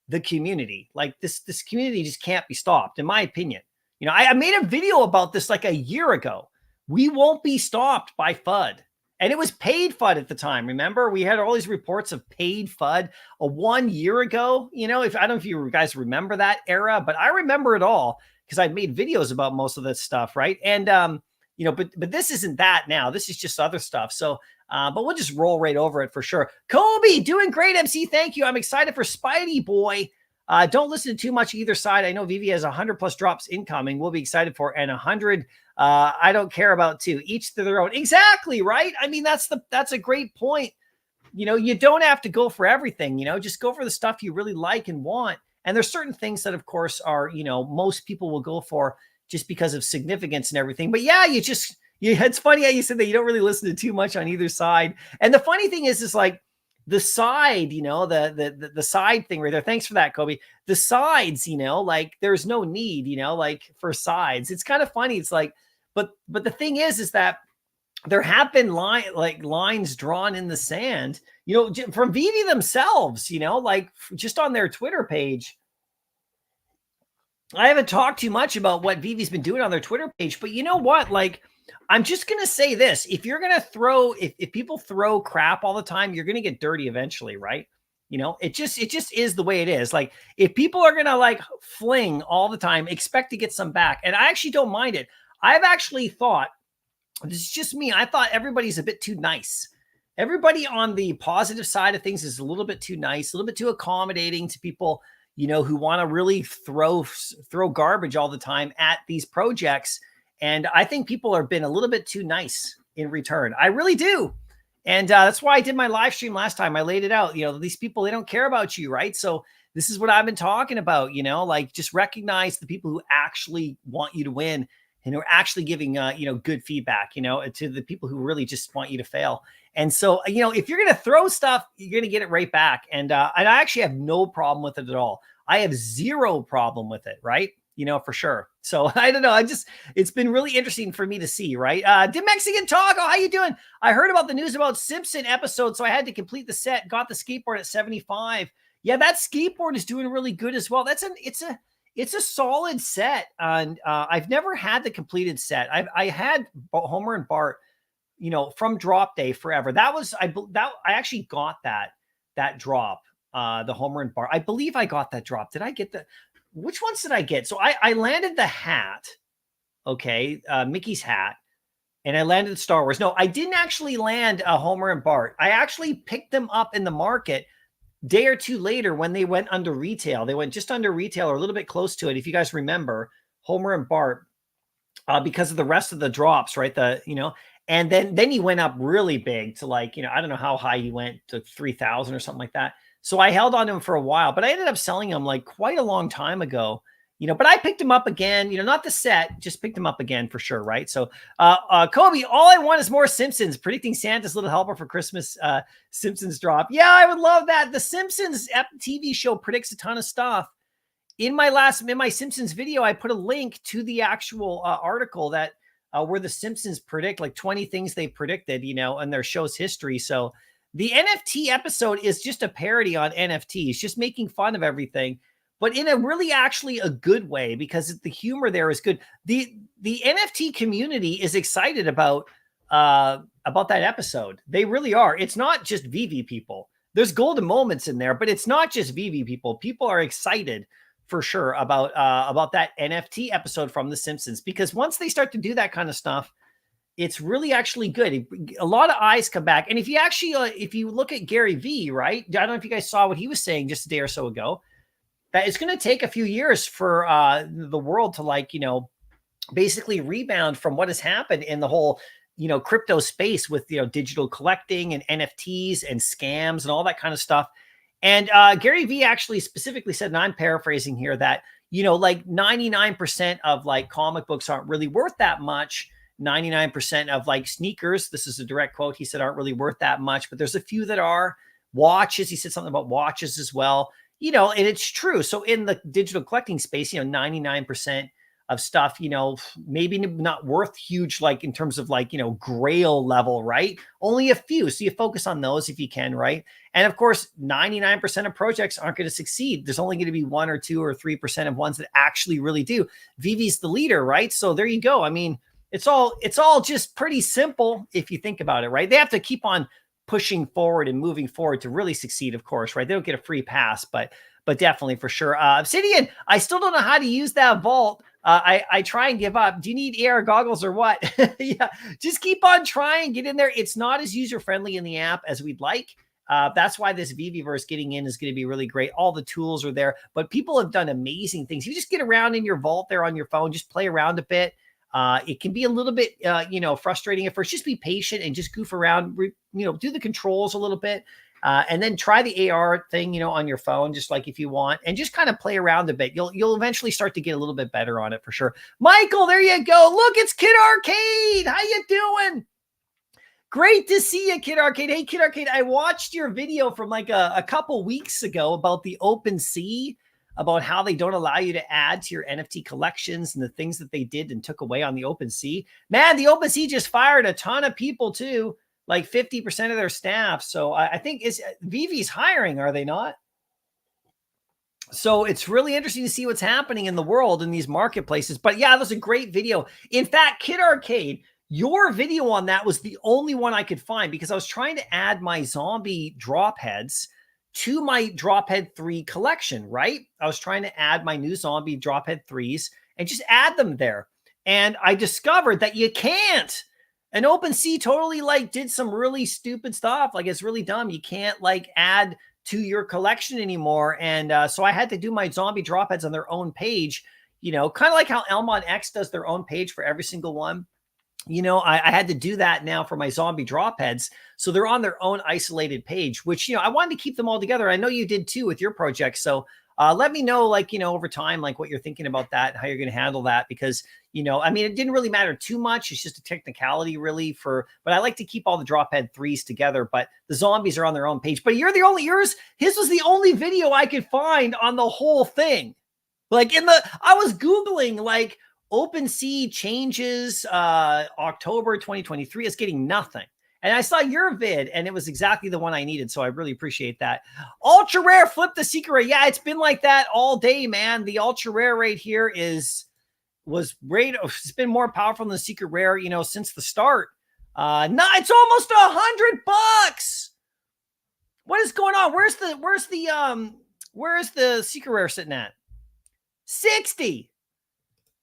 the community. Like this community just can't be stopped, in my opinion. I made a video about this like a year ago. We won't be stopped by FUD. And it was paid FUD at the time. Remember, we had all these reports of paid FUD 1 year ago. I don't know if you guys remember that era, but I remember it all because I made videos about most of this stuff, right? And but this isn't that now. This is just other stuff. So, but we'll just roll right over it for sure. Kobe, doing great, MC. Thank you. I'm excited for Spidey Boy. Don't listen to too much either side. I know VV has 100+ drops incoming. We'll be excited for, and 100. I don't care about too. Each to their own. Exactly, right? I mean, that's a great point. You don't have to go for everything. Just go for the stuff you really like and want. And there's certain things that, of course, are most people will go for just because of significance and everything. But yeah, it's funny how you said that you don't really listen to too much on either side. And the funny thing is like, the side, the side thing right there. Thanks for that, Kobe. The sides, like there's no need, like for sides. It's kind of funny. It's like, but the thing is that there have been lines drawn in the sand, from VV themselves, like just on their Twitter page. I haven't talked too much about what VV's been doing on their Twitter page, but you know what? Like, I'm just going to say this. If you're going to if people throw crap all the time, you're going to get dirty eventually, right? It just is the way it is. Like, if people are going to like fling all the time, expect to get some back. And I actually don't mind it. I've actually thought, this is just me, I thought everybody's a bit too nice. Everybody on the positive side of things is a little bit too nice, a little bit too accommodating to people, who want to really throw garbage all the time at these projects. And I think people have been a little bit too nice in return. I really do. And that's why I did my live stream last time. I laid it out. These people, they don't care about you, right? So this is what I've been talking about, like just recognize the people who actually want you to win and who are actually giving, good feedback, to the people who really just want you to fail. And so, if you're going to throw stuff, you're going to get it right back. And I actually have no problem with it at all. I have zero problem with it, right? For sure. So I don't know. It's been really interesting for me to see, right? Did Mexican Taco, how you doing? I heard about the news about Simpson episode, so I had to complete the set, got the skateboard at 75. Yeah, that skateboard is doing really good as well. It's a solid set. And I've never had the completed set. I had Homer and Bart, from drop day forever. I actually got that drop, the Homer and Bart. I believe I got that drop. Did I get which ones did I get? So I landed the hat, okay, Mickey's hat, and I landed Star Wars. No, I didn't actually land a Homer and Bart. I actually picked them up in the market day or two later when they went under retail. They went just under retail or a little bit close to it. If you guys remember, Homer and Bart, because of the rest of the drops, right? And then he went up really big to like, I don't know how high he went, to 3,000 or something like that. So I held on to him for a while, but I ended up selling him like quite a long time ago, but I picked him up again, not the set, just picked him up again for sure. Right. So, Kobe, all I want is more Simpsons, predicting Santa's little helper for Christmas, Simpsons drop. Yeah, I would love that. The Simpsons TV show predicts a ton of stuff. In my Simpsons video, I put a link to the actual article that where the Simpsons predict like 20 things they predicted, in their show's history. So the NFT episode is just a parody on NFTs, just making fun of everything, but in a really actually a good way because the humor there is good. The NFT community is excited about that episode. They really are. It's not just VV people. There's golden moments in there, but it's not just VV people. People are excited for sure about that NFT episode from The Simpsons, because once they start to do that kind of stuff, it's really actually good. A lot of eyes come back. And if you actually, if you look at Gary V, right? I don't know if you guys saw what he was saying just a day or so ago, that it's going to take a few years for the world to basically rebound from what has happened in the whole, crypto space with, digital collecting and NFTs and scams and all that kind of stuff. And Gary V actually specifically said, and I'm paraphrasing here, that, like 99% of like comic books aren't really worth that much. 99% of like sneakers, this is a direct quote, he said, aren't really worth that much, but there's a few that are. Watches, he said something about watches as well, and it's true. So in the digital collecting space, 99% of stuff, maybe not worth huge, like in terms of like, grail level, right? Only a few. So you focus on those if you can, right? And of course, 99% of projects aren't going to succeed. There's only going to be 1 or 2 or 3% of ones that actually really do. VV's the leader, right? So there you go. I mean, it's all just pretty simple if you think about it, right? They have to keep on pushing forward and moving forward to really succeed, of course, right? They don't get a free pass, but definitely for sure. Obsidian, I still don't know how to use that vault. I try and give up. Do you need AR goggles or what? Yeah, just keep on trying, get in there. It's not as user-friendly in the app as we'd like. That's why this VeVeVerse getting in is going to be really great. All the tools are there, but people have done amazing things. You just get around in your vault there on your phone, just play around a bit. It can be a little bit, frustrating at first. Just be patient and just goof around, do the controls a little bit. And then try the AR thing, on your phone, just like if you want, and just kind of play around a bit. You'll eventually start to get a little bit better on it for sure. Michael, there you go. Look, it's Kid Arcade. How you doing? Great to see you, Kid Arcade. Hey, Kid Arcade, I watched your video from like a couple weeks ago about the OpenSea, about how they don't allow you to add to your NFT collections and the things that they did and took away on the OpenSea. Man, the OpenSea just fired a ton of people too. Like 50% of their staff. So I think VV's hiring, are they not? So it's really interesting to see what's happening in the world in these marketplaces. But yeah, that was a great video. In fact, Kid Arcade, your video on that was the only one I could find, because I was trying to add my zombie drop heads to my Drophead 3 collection, right? I was trying to add my new zombie Drophead 3s and just add them there. And I discovered that you can't. And OpenSea totally did some really stupid stuff. Like, it's really dumb. You can't add to your collection anymore. And so I had to do my zombie drop heads on their own page, kind of like how Elmon X does their own page for every single one. I had to do that now for my zombie drop heads. So they're on their own isolated page, which, I wanted to keep them all together. I know you did too with your project. So let me know, over time, what you're thinking about that and how you're going to handle that, because, it didn't really matter too much. It's just a technicality really but I like to keep all the Drophead 3s together, but the zombies are on their own page. But his was the only video I could find on the whole thing. I was Googling OpenSea changes October 2023. It's getting nothing. And I saw your vid, and it was exactly the one I needed. So I really appreciate that. Ultra rare, flip the secret rare. Yeah, it's been like that all day, man. The ultra rare right here was great. It's been more powerful than the secret rare, since the start. No, it's almost $100. What is going on? Where's the secret rare sitting at? 60.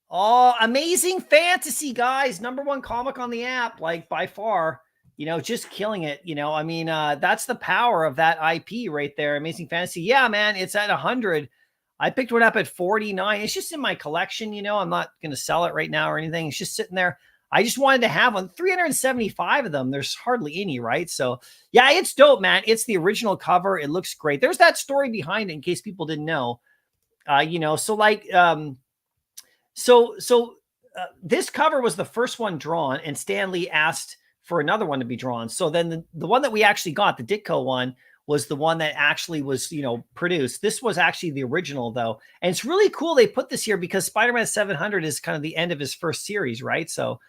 Oh, Amazing Fantasy, guys. #1 comic on the app, by far. Just killing it. That's the power of that IP right there. Amazing Fantasy. Yeah, man, it's at 100. I picked one up at 49. It's just in my collection. I'm not going to sell it right now or anything. It's just sitting there. I just wanted to have one. 375 of them. There's hardly any, right? So yeah, it's dope, man. It's the original cover. It looks great. There's that story behind it in case people didn't know. So This cover was the first one drawn, and Stan Lee asked for another one to be drawn. So then the one that we actually got, the Ditko one, was the one that actually was, produced. This was actually the original, though. And it's really cool they put this here because Spider-Man 700 is kind of the end of his first series, right? So,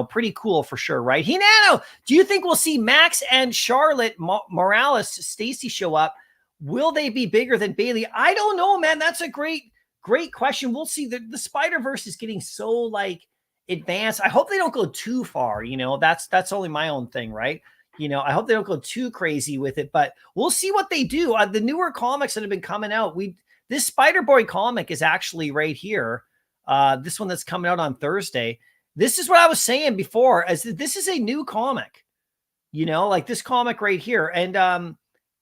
pretty cool for sure, right? Hinano, do you think we'll see Max and Charlotte Morales, Stacy show up? Will they be bigger than Bailey? I don't know, man. That's a great question. We'll see. The Spider-Verse is getting so advanced. I hope they don't go too far. That's only my own thing, right? I hope they don't go too crazy with it, but we'll see what they do. The newer comics that have been coming out, this Spider-Boy comic is actually right here. This one that's coming out on Thursday. This is what I was saying before, as this is a new comic, like this comic right here. And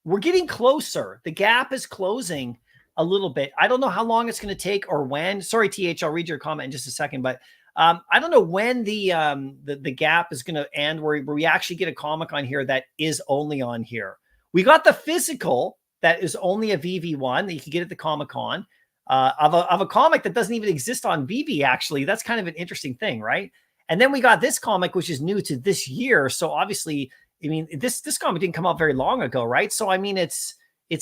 we're getting closer. The gap is closing a little bit. I don't know how long it's going to take or when. Sorry, TH, I'll read your comment in just a second, but I don't know when the gap is going to end where we actually get a comic on here that is only on here. We got the physical that is only a VV1 that you can get at the Comic-Con of a comic that doesn't even exist on VV, actually. That's kind of an interesting thing, right? And then we got this comic, which is new to this year. So obviously, I mean, this comic didn't come out very long ago, right? So, I mean, it's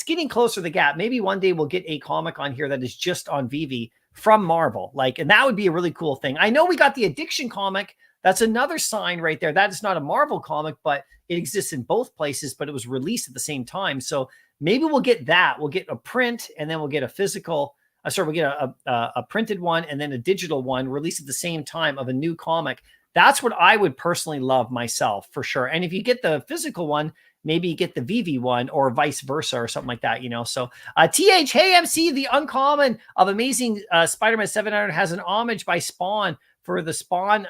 getting closer to the gap. Maybe one day we'll get a comic on here that is just on VV from Marvel. And that would be a really cool thing. I know we got the Addiction comic. That's another sign right there. That is not a Marvel comic, but it exists in both places, but it was released at the same time. So maybe we'll get that. We'll get a print, and then we'll get a physical. We'll get a printed one and then a digital one released at the same time of a new comic. That's what I would personally love myself, for sure. And if you get the physical one, maybe you get the VV one or vice versa or something like that, So TH, hey MC, the uncommon of Amazing Spider-Man 700 has an homage by Spawn for the Spawn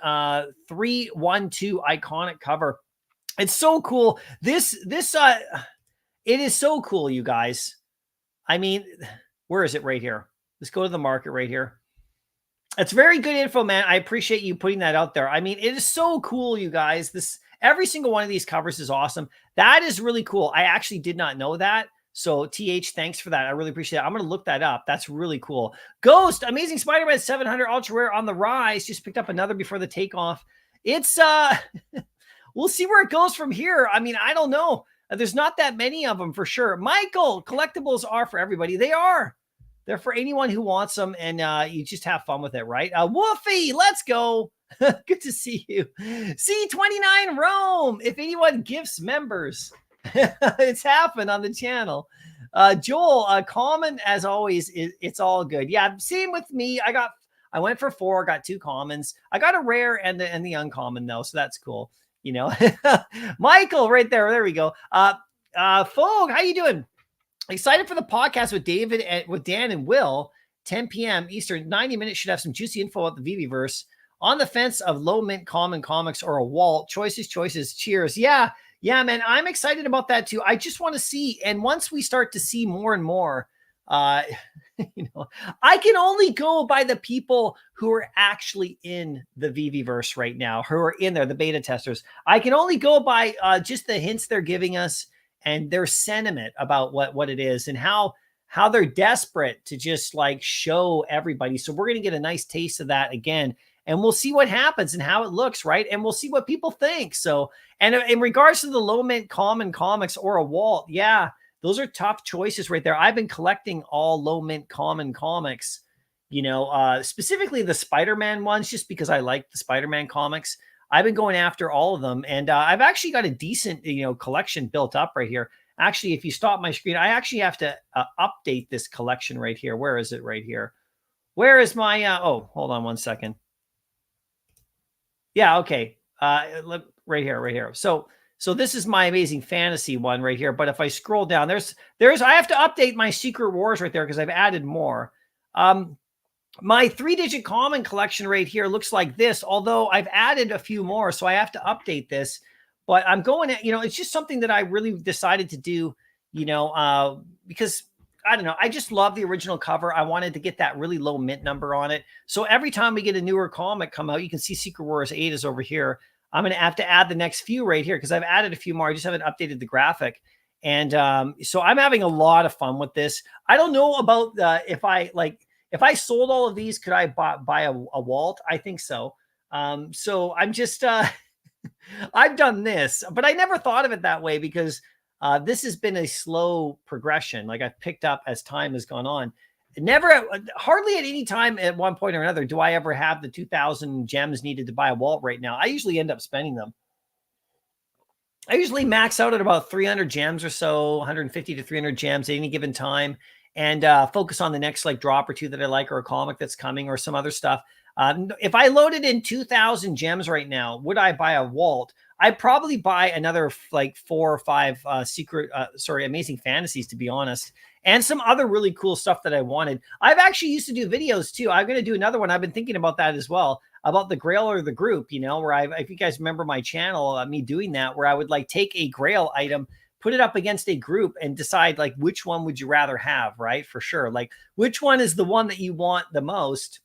312 iconic cover. It's so cool. It is so cool, you guys. I mean, where is it? Right here. Let's go to the market right here. It's very good info, man. I appreciate you putting that out there. I mean, it is so cool, you guys. Every single one of these covers is awesome. That is really cool. I actually did not know that. So TH, thanks for that. I really appreciate it. I'm going to look that up. That's really cool. Ghost, Amazing Spider-Man 700 Ultra Rare on the rise. Just picked up another before the takeoff. It's, we'll see where it goes from here. I mean, I don't know. There's not that many of them for sure. Michael, collectibles are for everybody. They are. They're for anyone who wants them, and you just have fun with it, right? Wolfie, let's go. Good to see you. C29 Rome. If anyone gifts members, it's happened on the channel. Joel, common as always. It's all good. Yeah, same with me. I went for 4, got 2 commons. I got a rare and the uncommon though, so that's cool. Michael, right there. There we go. Fogg, how you doing? Excited for the podcast with David and with Dan and Will, 10 p.m. Eastern. 90 minutes should have some juicy info about the VeVeVerse. On the fence of low mint common comics or a Walt. Choices. Cheers. Yeah, man. I'm excited about that too. I just want to see. And once we start to see more and more, I can only go by the people who are actually in the VeVeVerse right now, who are in there, the beta testers. I can only go by just the hints they're giving us and their sentiment about what it is and how they're desperate to just show everybody. So we're going to get a nice taste of that again, and we'll see what happens and how it looks, right? And we'll see what people think. So, and in regards to the low mint common comics or a Walt, yeah, those are tough choices right there. I've been collecting all low mint common comics, specifically the Spider-Man ones, just because I like the Spider-Man comics. I've been going after all of them, and I've actually got a decent, collection built up right here. Actually, if you stop my screen, I actually have to update this collection right here. Where is it right here? Where is my, oh, hold on one second. Yeah, okay. Right here. So this is my Amazing Fantasy one right here. But if I scroll down, I have to update my Secret Wars right there because I've added more. My 3-digit common collection right here looks like this, although I've added a few more, so I have to update this. But I'm going to, it's just something that I really decided to do, because I don't know, I just love the original cover. I wanted to get that really low mint number on it. So every time we get a newer comic come out, you can see Secret Wars 8 is over here. I'm going to have to add the next few right here because I've added a few more. I just haven't updated the graphic. And so I'm having a lot of fun with this. I don't know about if If I sold all of these, could I buy a Walt? I think so. So I'm just, I've done this, but I never thought of it that way because this has been a slow progression. Like I've picked up as time has gone on. Never, hardly at any time at one point or another do I ever have the 2,000 gems needed to buy a Walt right now. I usually end up spending them. I usually max out at about 300 gems or so, 150 to 300 gems at any given time, and focus on the next like drop or two that I like, or a comic that's coming, or some other stuff. If I loaded in 2,000 gems right now, would I buy a Walt? I'd probably buy another like 4 or 5 Amazing Fantasies, to be honest, and some other really cool stuff that I wanted. I've actually used to do videos too. I'm going to do another one. I've been thinking about that as well, about the Grail or the group, you know, where if you guys remember my channel, me doing that, where I would like take a Grail item, put it up against a group and decide like, which one would you rather have, right? For sure. Like, which one is the one that you want the most?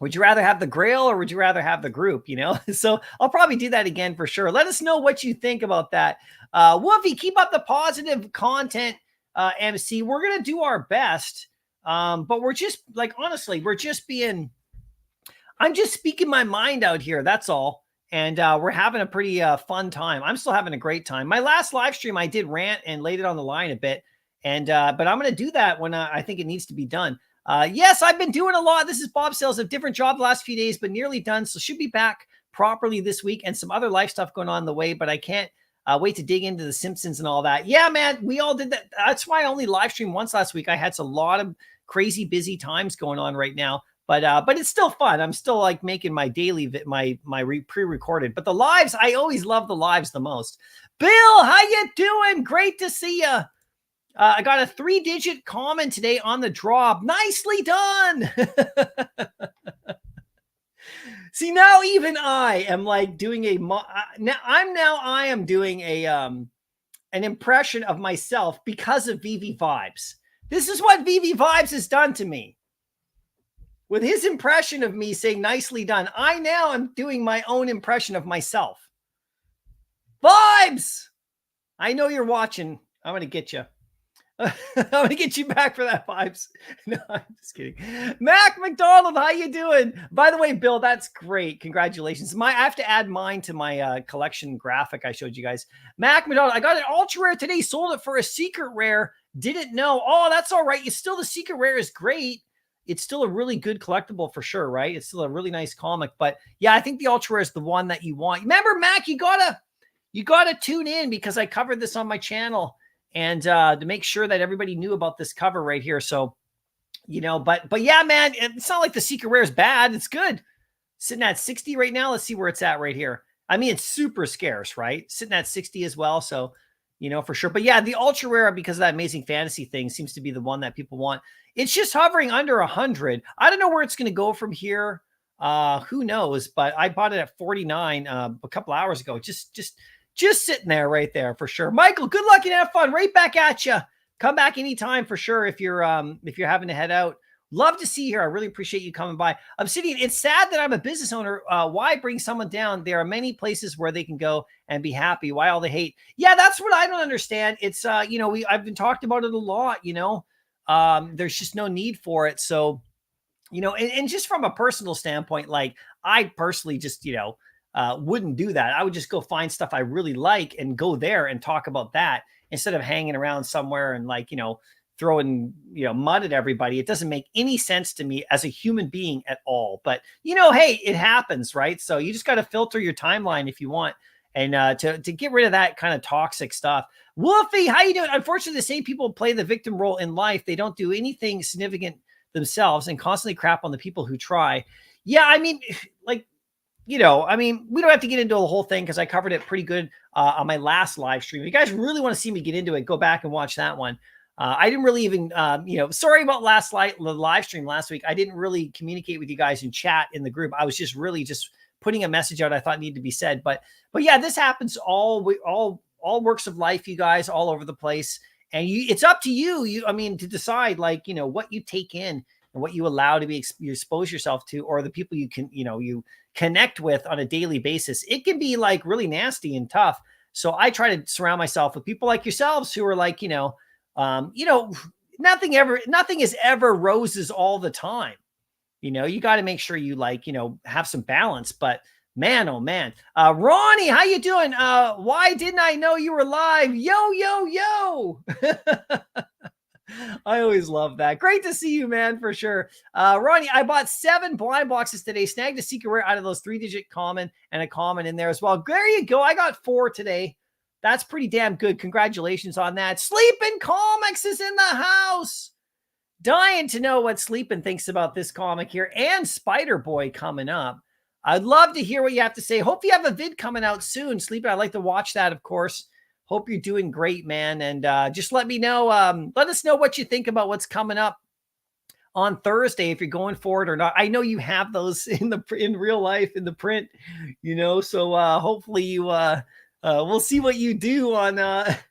Would you rather have the Grail or would you rather have the group, you know? So I'll probably do that again for sure. Let us know what you think about that. Woofy, keep up the positive content, MC. We're going to do our best. But we're just like, honestly, I'm just speaking my mind out here. That's all. And we're having a pretty fun time. I'm still having a great time. My last live stream, I did rant and laid it on the line a bit. And but I'm going to do that when I think it needs to be done. Yes, I've been doing a lot. This is Bob Sales, a different job the last few days, but nearly done. So should be back properly this week, and some other life stuff going on the way. But I can't wait to dig into the Simpsons and all that. Yeah, man, we all did that. That's why I only live streamed once last week. I had a lot of crazy busy times going on right now. But it's still fun. I'm still like making my daily, pre-recorded. But the lives, I always love the lives the most. Bill, how you doing? Great to see you. I got a 3-digit comment today on the drop. Nicely done. See, now even I am like doing I am doing an impression of myself because of VeVeVerse. This is what VeVeVerse has done to me. With his impression of me saying nicely done, I now am doing my own impression of myself. Vibes! I know you're watching. I'm going to get you. I'm going to get you back for that, Vibes. No, I'm just kidding. Mac McDonald, how you doing? By the way, Bill, that's great. Congratulations. I have to add mine to my collection graphic I showed you guys. Mac McDonald, I got an ultra rare today. Sold it for a secret rare. Didn't know. Oh, that's all right. The secret rare is great. It's still a really good collectible for sure, right? It's still a really nice comic. But yeah, I think the ultra rare is the one that you want. Remember, Mac, you gotta tune in because I covered this on my channel. And to make sure that everybody knew about this cover right here. So, you know, but yeah, man, it's not like the secret rare is bad. It's good. Sitting at 60 right now. Let's see where it's at right here. I mean, it's super scarce, right? Sitting at 60 as well. So, you know, for sure. But yeah, the ultra rare, because of that Amazing Fantasy thing, seems to be the one that people want. It's just hovering under 100. I don't know where it's going to go from here. Who knows? But I bought it at 49 a couple hours ago. Just sitting there right there for sure. Michael, good luck and have fun. Right back at you. Come back anytime for sure if you're having to head out. Love to see you here. I really appreciate you coming by. Obsidian, it's sad that I'm a business owner. Why bring someone down? There are many places where they can go and be happy. Why all the hate? Yeah, that's what I don't understand. It's you know, I've been talked about it a lot, you know. There's just no need for it. So, you know, and just from a personal standpoint, like I personally just, you know, wouldn't do that. I would just go find stuff I really like and go there and talk about that instead of hanging around somewhere and like, you know, throwing, you know, mud at everybody. It doesn't make any sense to me as a human being at all. But, you know, hey, it happens, right? So you just got to filter your timeline if you want. And to get rid of that kind of toxic stuff. Wolfie, how you doing? Unfortunately, the same people play the victim role in life. They don't do anything significant themselves and constantly crap on the people who try. Yeah, I mean, like, you know, I mean, we don't have to get into the whole thing because I covered it pretty good on my last live stream. If you guys really want to see me get into it, go back and watch that one. I didn't really even, you know, sorry about the live stream last week. I didn't really communicate with you guys in chat in the group. I was just really just putting a message out I thought needed to be said. But yeah, this happens all works of life, you guys, all over the place. And it's up to you. I mean, to decide, like, you know, what you take in and what you allow to be you expose yourself to, or the people you can, you know, you connect with on a daily basis. It can be like really nasty and tough. So I try to surround myself with people like yourselves who are like, you know, nothing is ever roses all the time. You got to make sure you have some balance. But man, oh man, Ronnie, how you doing? Why didn't I know you were live? Yo, yo, yo. I always love that. Great to see you, man, for sure. Ronnie, I bought 7 blind boxes today, snagged a secret rare out of those 3-digit common and a common in there as well. There you go. I got 4 today. That's pretty damn good. Congratulations on that. Sleeping Comics is in the house. Dying to know what Sleeping thinks about this comic here and Spider Boy coming up. I'd love to hear what you have to say. Hope you have a vid coming out soon, Sleeping. I'd like to watch that, of course. Hope you're doing great, man. And just let me know. Let us know what you think about what's coming up on Thursday, if you're going for it or not. I know you have those in real life, in the print, so hopefully you we'll see what you do on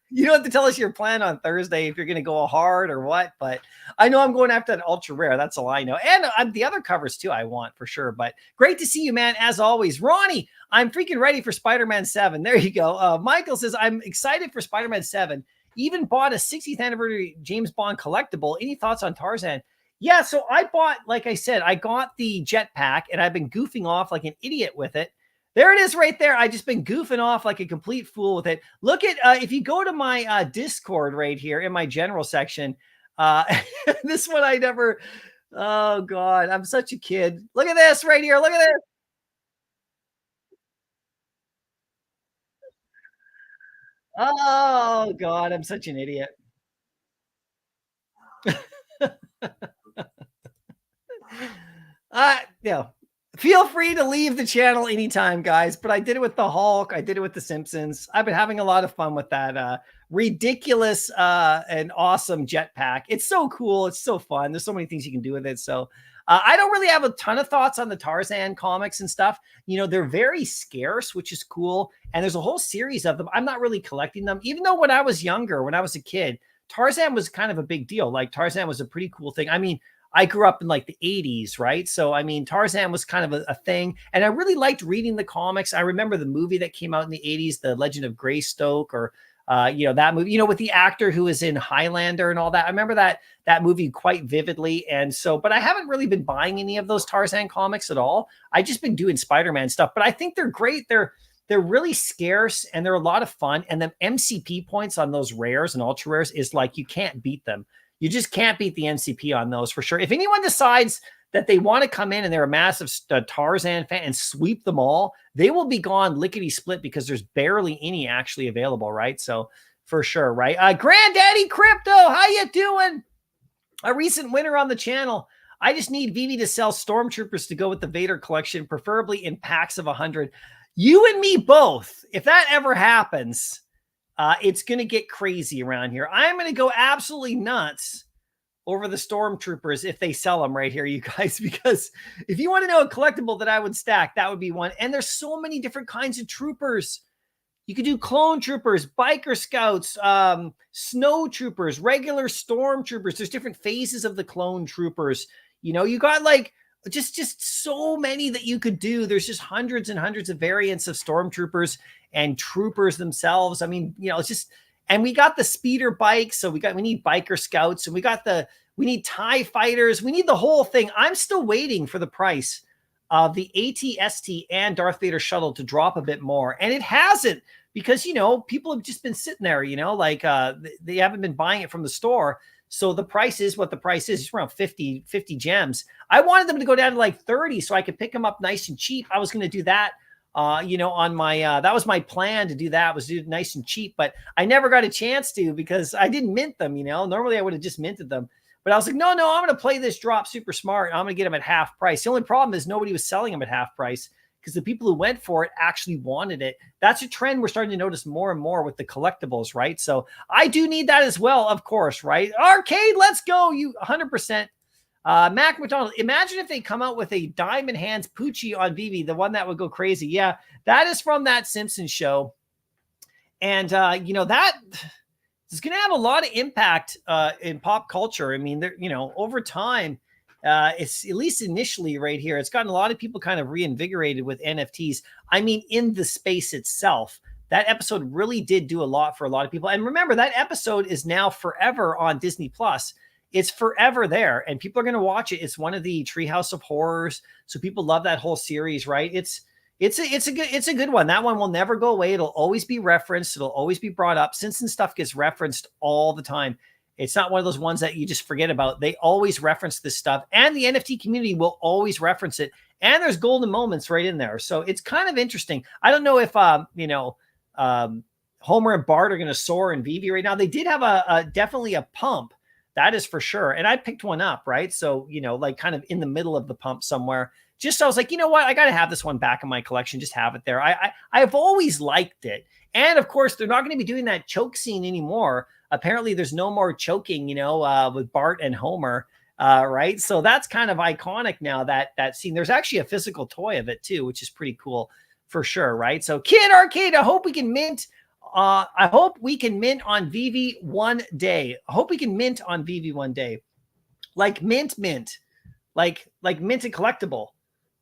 you don't have to tell us your plan on Thursday if you're going to go hard or what, but I know I'm going after that ultra rare. That's all I know. And the other covers too, I want for sure. But great to see you, man. As always, Ronnie, I'm freaking ready for Spider-Man 7. There you go. Michael says, I'm excited for Spider-Man 7. Even bought a 60th anniversary James Bond collectible. Any thoughts on Tarzan? Yeah, so I bought, like I said, I got the jetpack and I've been goofing off like an idiot with it. There it is right there. I just been goofing off like a complete fool with it. Look at, if you go to my Discord right here in my general section, this one I never, oh God, I'm such a kid. Look at this right here. Look at this. Oh God, I'm such an idiot. Yeah. Feel free to leave the channel anytime, guys. But I did it with the Hulk. I did it with the Simpsons. I've been having a lot of fun with that ridiculous and awesome jetpack. It's so cool. It's so fun. There's so many things you can do with it. So I don't really have a ton of thoughts on the Tarzan comics and stuff. They're very scarce, which is cool. And there's a whole series of them. I'm not really collecting them, even though when I was younger, when I was a kid, Tarzan was kind of a big deal. Like Tarzan was a pretty cool thing. I mean, I grew up in like the 80s, right? So, I mean, Tarzan was kind of a thing. And I really liked reading the comics. I remember the movie that came out in the 80s, The Legend of Greystoke, or, that movie, with the actor who was in Highlander and all that. I remember that movie quite vividly. And so, but I haven't really been buying any of those Tarzan comics at all. I just been doing Spider-Man stuff, but I think they're great. They're really scarce and they're a lot of fun. And the MCP points on those rares and ultra rares is like, you can't beat them. You just can't beat the MCP on those for sure. If anyone decides that they want to come in and they're a massive Tarzan fan and sweep them all, they will be gone lickety split because there's barely any actually available, right? So for sure, right? Granddaddy Crypto, how you doing? A recent winner on the channel. I just need Vivi to sell Stormtroopers to go with the Vader collection, preferably in packs of 100. You and me both. If that ever happens, it's going to get crazy around here. I'm going to go absolutely nuts over the Stormtroopers if they sell them right here, you guys, because if you want to know a collectible that I would stack, that would be one. And there's so many different kinds of troopers. You could do clone troopers, biker scouts, snow troopers, regular stormtroopers. There's different phases of the clone troopers. You got like just so many that you could do. There's just hundreds and hundreds of variants of stormtroopers and troopers themselves. I mean, it's just, and we got the speeder bikes. So we need biker scouts, and we need TIE fighters. We need the whole thing. I'm still waiting for the price of the AT-ST and Darth Vader shuttle to drop a bit more. And it hasn't, because, people have just been sitting there, they haven't been buying it from the store. So the price is what the price is. It's around 50 gems. I wanted them to go down to like 30 so I could pick them up nice and cheap. I was going to do that, on my, that was my plan to do that, was do it nice and cheap, but I never got a chance to because I didn't mint them, Normally I would have just minted them. But I was like, no, I'm going to play this drop super smart. I'm going to get them at half price. The only problem is nobody was selling them at half price because the people who went for it actually wanted it. That's a trend we're starting to notice more and more with the collectibles, right? So I do need that as well, of course, right? Arcade, let's go. You 100%. Mac McDonald, imagine if they come out with a Diamond Hands Poochie on Vivi, the one that would go crazy. Yeah, that is from that Simpsons show. And, that is going to have a lot of impact in pop culture. I mean, over time, it's at least initially right here, it's gotten a lot of people kind of reinvigorated with NFTs. I mean, in the space itself, that episode really did do a lot for a lot of people. And remember, that episode is now forever on Disney Plus. it's forever there, and people are going to watch it. It's one of the Treehouse of Horrors, so people love that whole series, right? It's a good one. That one will never go away. It'll always be referenced. It'll always be brought up. Simpson stuff gets referenced all the time. It's not one of those ones that you just forget about. They always reference this stuff, and the NFT community will always reference it. And there's golden moments right in there. So it's kind of interesting. I don't know if, Homer and Bart are going to soar in VeVe right now. They did have definitely a pump. That is for sure. And I picked one up, right? So, like kind of in the middle of the pump somewhere. Just, I was like, you know what? I got to have this one back in my collection. Just have it there. I've always liked it. And of course, they're not going to be doing that choke scene anymore. Apparently, there's no more choking, with Bart and Homer. Right. So that's kind of iconic now, that scene. There's actually a physical toy of it too, which is pretty cool for sure. Right. So Kid Arcade, I hope we can mint. I hope we can mint on VeVe one day. I hope we can mint on VeVe one day. Like mint, like mint and collectible.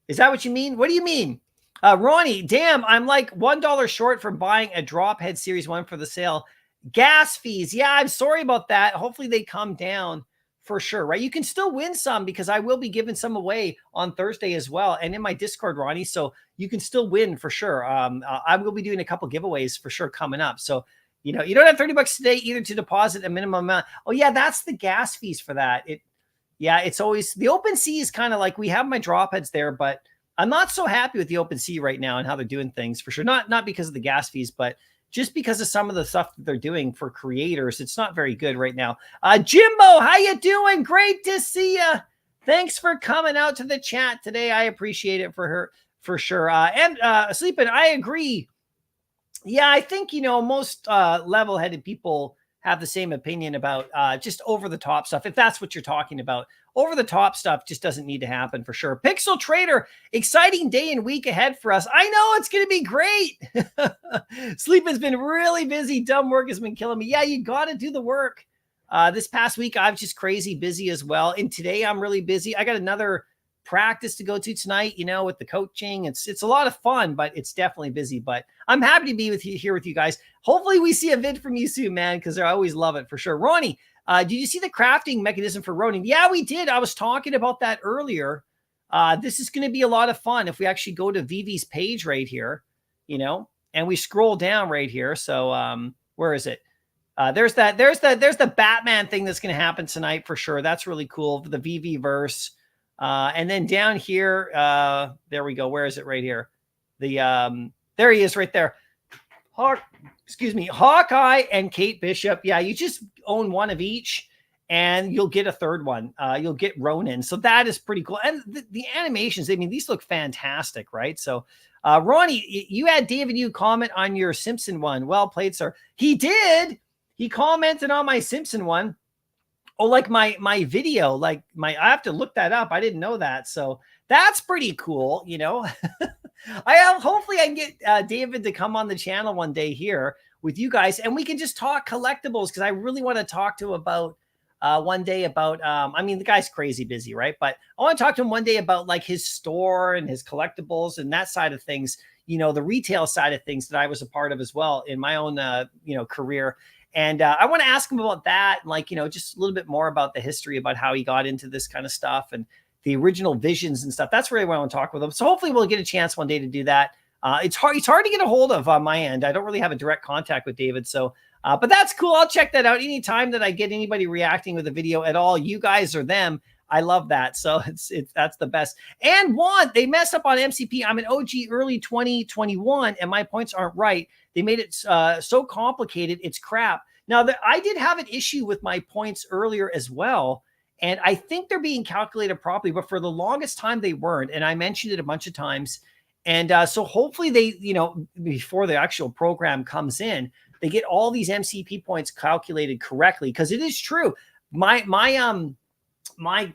Is that what you mean? What do you mean? Ronnie, damn, I'm like $1 short from buying a Drophead Series 1 for the sale. Gas fees. Yeah, I'm sorry about that. Hopefully they come down for sure, right? You can still win some because I will be giving some away on Thursday as well. And in my Discord, Ronnie, so you can still win for sure. I will be doing a couple giveaways for sure coming up. So, you don't have $30 today either to deposit a minimum amount. Oh yeah, that's the gas fees for that. It's always the OpenSea is kind of like, we have my drop heads there, but I'm not so happy with the OpenSea right now and how they're doing things for sure. Not because of the gas fees, but just because of some of the stuff that they're doing for creators. It's not very good right now. Jimbo, how you doing? Great to see you. Thanks for coming out to the chat today. I appreciate it for sure. And Sleeping, I agree. Yeah, I think, most level-headed people have the same opinion about just over-the-top stuff, if that's what you're talking about. Over-the-top stuff just doesn't need to happen for sure. Pixel Trader, exciting day and week ahead for us. I know it's going to be great. Sleep has been really busy. Dumb work has been killing me. Yeah, you got to do the work. This past week, I'm just crazy busy as well. And today I'm really busy. I got another practice to go to tonight, with the coaching. It's a lot of fun, but it's definitely busy. But I'm happy to be here with you guys. Hopefully we see a vid from you soon, man, because I always love it for sure. Ronnie, did you see the crafting mechanism for Ronin? Yeah, we did. I was talking about that earlier. This is going to be a lot of fun if we actually go to VeVe's page right here, and we scroll down right here. So where is it? There's the Batman thing that's going to happen tonight for sure. That's really cool. The VeVeVerse. And then down here, there we go. Where is it? Right here. There he is right there. Hawkeye and Kate Bishop. Yeah, you just own one of each and you'll get a third one. You'll get Ronin. So that is pretty cool. And the animations, I mean, these look fantastic, right? So Ronnie, you had David Yu comment on your Simpson one. Well played, sir. He did. He commented on my Simpson one. Oh, like my video, I have to look that up. I didn't know that. So that's pretty cool. Hopefully I can get David to come on the channel one day here with you guys and we can just talk collectibles. Cause I really want to talk to him about one day about, I mean, the guy's crazy busy, right? But I want to talk to him one day about like his store and his collectibles and that side of things, the retail side of things that I was a part of as well in my own, career. And I want to ask him about that, just a little bit more about the history, about how he got into this kind of stuff and the original visions and stuff. That's really what I want to talk with him. So hopefully we'll get a chance one day to do that. It's hard to get a hold of on my end. I don't really have a direct contact with David. So, but that's cool. I'll check that out. Anytime that I get anybody reacting with a video at all, you guys or them, I love that. So that's the best. And they messed up on MCP. I'm an OG early 2021 and my points aren't right. They made it so complicated. It's crap. Now, I did have an issue with my points earlier as well. And I think they're being calculated properly, but for the longest time they weren't. And I mentioned it a bunch of times. And so hopefully they, before the actual program comes in, they get all these MCP points calculated correctly. Because it is true. My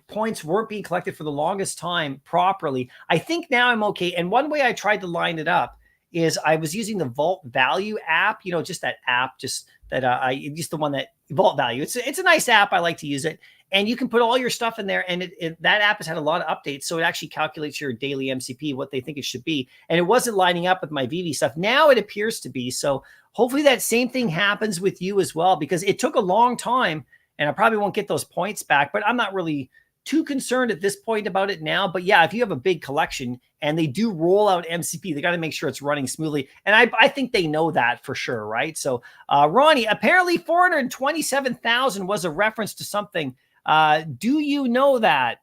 points weren't being collected for the longest time properly. I think now I'm okay. And one way I tried to line it up is I was using the Vault Value app, just that app, just that I use the one that Vault Value. It's a nice app. I like to use it. And you can put all your stuff in there. And that app has had a lot of updates. So it actually calculates your daily MCP, what they think it should be. And it wasn't lining up with my VeVe stuff. Now it appears to be. So hopefully that same thing happens with you as well, because it took a long time. and I probably won't get those points back, but I'm not really too concerned at this point about it now. But yeah, if you have a big collection and they do roll out MCP, they got to make sure it's running smoothly. And I think they know that for sure, right? So Ronnie, apparently 427,000 was a reference to something. Do you know that?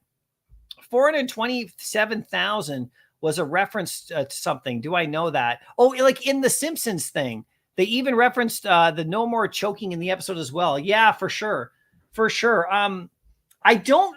427,000 was a reference to something. Do I know that? Oh, like in the Simpsons thing. They even referenced the no more choking in the episode as well. Yeah, for sure. For sure. I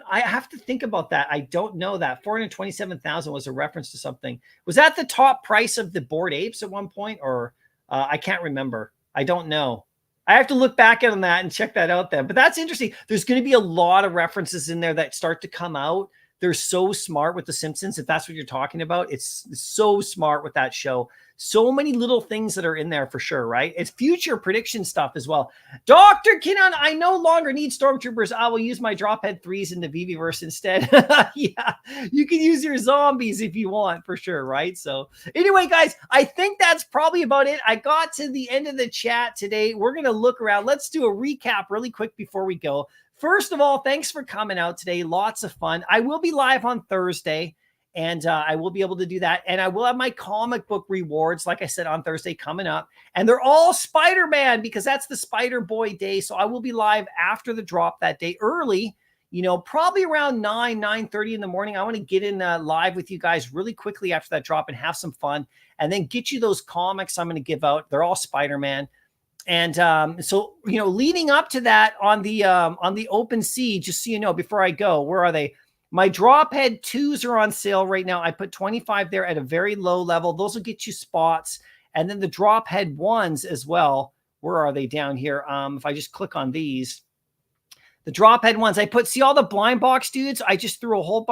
have to think about that. I don't know that. 427,000 was a reference to something. Was that the top price of the Bored Apes at one point? Or I can't remember. I don't know. I have to look back on that and check that out then. But that's interesting. There's going to be a lot of references in there that start to come out. They're so smart with The Simpsons, if that's what you're talking about. It's so smart with that show. So many little things that are in there for sure, right? It's future prediction stuff as well. Dr. Kinnon, I no longer need stormtroopers. I will use my drophead 3s in the VeVeVerse instead. Yeah, you can use your zombies if you want for sure, right? So anyway, guys, I think that's probably about it. I got to the end of the chat today. We're going to look around. Let's do a recap really quick before we go. First of all, thanks for coming out today. Lots of fun. I will be live on Thursday, and I will be able to do that. And I will have my comic book rewards, like I said, on Thursday coming up. And they're all Spider-Man because that's the Spider-Boy day. So I will be live after the drop that day early, you know, probably around 9:30 in the morning. I want to get in live with you guys really quickly after that drop and have some fun and then get you those comics I'm going to give out. They're all Spider-Man. And so, you know, leading up to that on the open sea, just so you know, before I go, where are they? My drophead 2s are on sale right now. I put 25 there at a very low level. Those will get you spots. And then the drophead 1s as well. Where are they down here? If I just click on these, the drophead 1s, I put, see all the blind box dudes? I just threw a whole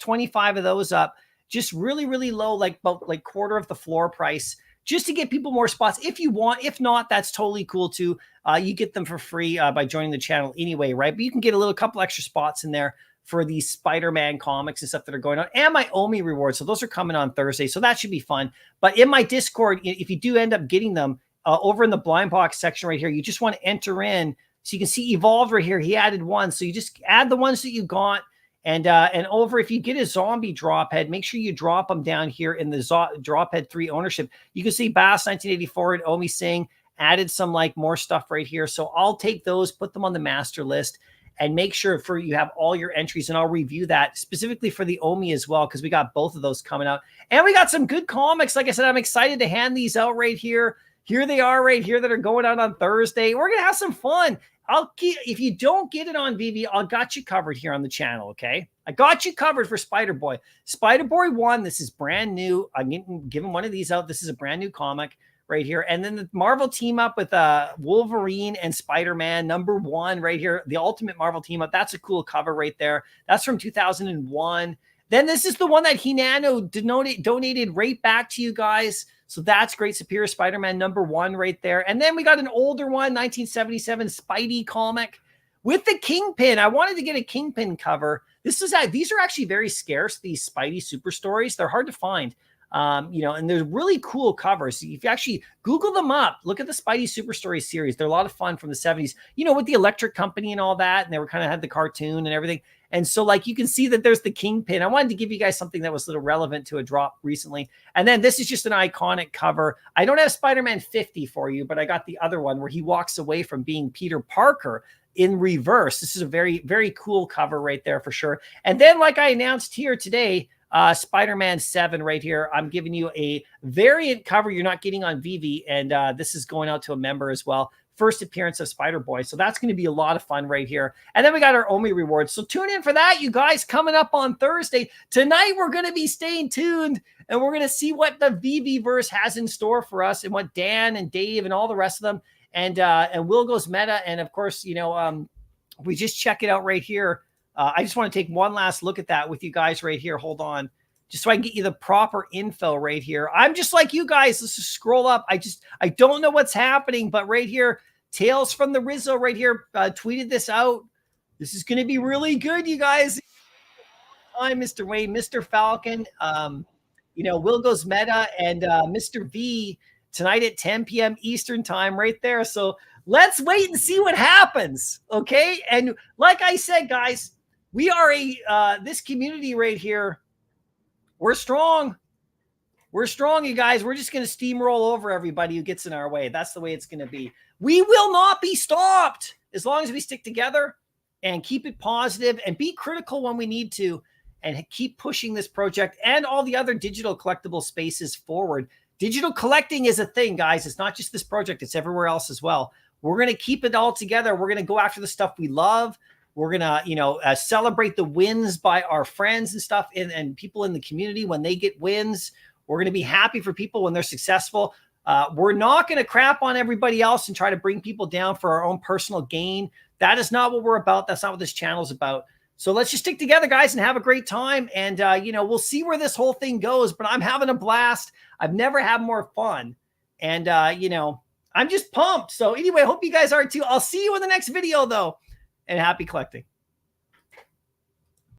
25 of those up, just really, really low, like about like quarter of the floor price, just to get people more spots if you want. If not, that's totally cool too. You get them for free by joining the channel anyway, right? But you can get a couple extra spots in there for these Spider-Man comics and stuff that are going on, and my Omi rewards. So those are coming on Thursday. So that should be fun. But in my Discord, if you do end up getting them over in the blind box section right here, you just want to enter in. So you can see Evolved right here. He added one. So you just add the ones that you got. And over, if you get a zombie drop head, make sure you drop them down here in the drop head 3 ownership. You can see Bass 1984 and Omi Singh added some like more stuff right here. So I'll take those, put them on the master list, and make sure for you have all your entries. And I'll review that specifically for the Omi as well, because we got both of those coming out. And we got some good comics. Like I said, I'm excited to hand these out right here. Here they are right here that are going out on Thursday. We're going to have some fun. I'll keep, if you don't get it on VV, I got you covered here on the channel, okay? I got you covered for Spider-Boy. Spider-Boy 1, this is brand new. I'm giving one of these out. This is a brand new comic right here. And then the Marvel team up with Wolverine and Spider-Man #1 right here. The Ultimate Marvel team up. That's a cool cover right there. That's from 2001. Then this is the one that Hinano donated right back to you guys. So that's great. Superior Spider-Man #1 right there. And then we got an older one, 1977 Spidey comic with the Kingpin. I wanted to get a Kingpin cover. These are actually very scarce, these Spidey super stories. They're hard to find. You know, and they're really cool covers. If you actually Google them up, look at the Spidey Super Story series. They're a lot of fun from the 70s, you know, with the Electric Company and all that. And they were kind of had the cartoon and everything. And so like, you can see that there's the Kingpin. I wanted to give you guys something that was a little relevant to a drop recently. And then this is just an iconic cover. I don't have Spider-Man 50 for you, but I got the other one where he walks away from being Peter Parker in reverse. This is a very, very cool cover right there for sure. And then like I announced here today, Spider-Man 7 right here. I'm giving you a variant cover you're not getting on VV, and this is going out to a member as well. First appearance of Spider-Boy. So that's going to be a lot of fun right here. And then we got our Omi rewards. So tune in for that, you guys, coming up on Thursday. Tonight, we're going to be staying tuned, and we're going to see what the VeVeVerse has in store for us and what Dan and Dave and all the rest of them and Will Goes Meta. And of course, you know, we just check it out right here. I just want to take one last look at that with you guys right here. Hold on. Just so I can get you the proper info right here. I'm just like you guys. Let's just scroll up. I don't know what's happening, but right here, Tales from the Rizzo right here tweeted this out. This is going to be really good, you guys. Hi, Mr. Wayne, Mr. Falcon, you know, Will Goes Meta and Mr. V tonight at 10 p.m. Eastern time right there. So let's wait and see what happens. Okay. And like I said, guys, we are this community right here. We're strong. We're strong, you guys. We're just going to steamroll over everybody who gets in our way. That's the way it's going to be. We will not be stopped as long as we stick together and keep it positive and be critical when we need to and keep pushing this project and all the other digital collectible spaces forward. Digital collecting is a thing, guys. It's not just this project. It's everywhere else as well. We're going to keep it all together. We're going to go after the stuff we love. We're going to, celebrate the wins by our friends and stuff and people in the community when they get wins. We're going to be happy for people when they're successful. We're not going to crap on everybody else and try to bring people down for our own personal gain. That is not what we're about. That's not what this channel is about. So let's just stick together, guys, and have a great time. And, we'll see where this whole thing goes. But I'm having a blast. I've never had more fun. And, I'm just pumped. So anyway, I hope you guys are too. I'll see you in the next video, though. And happy collecting.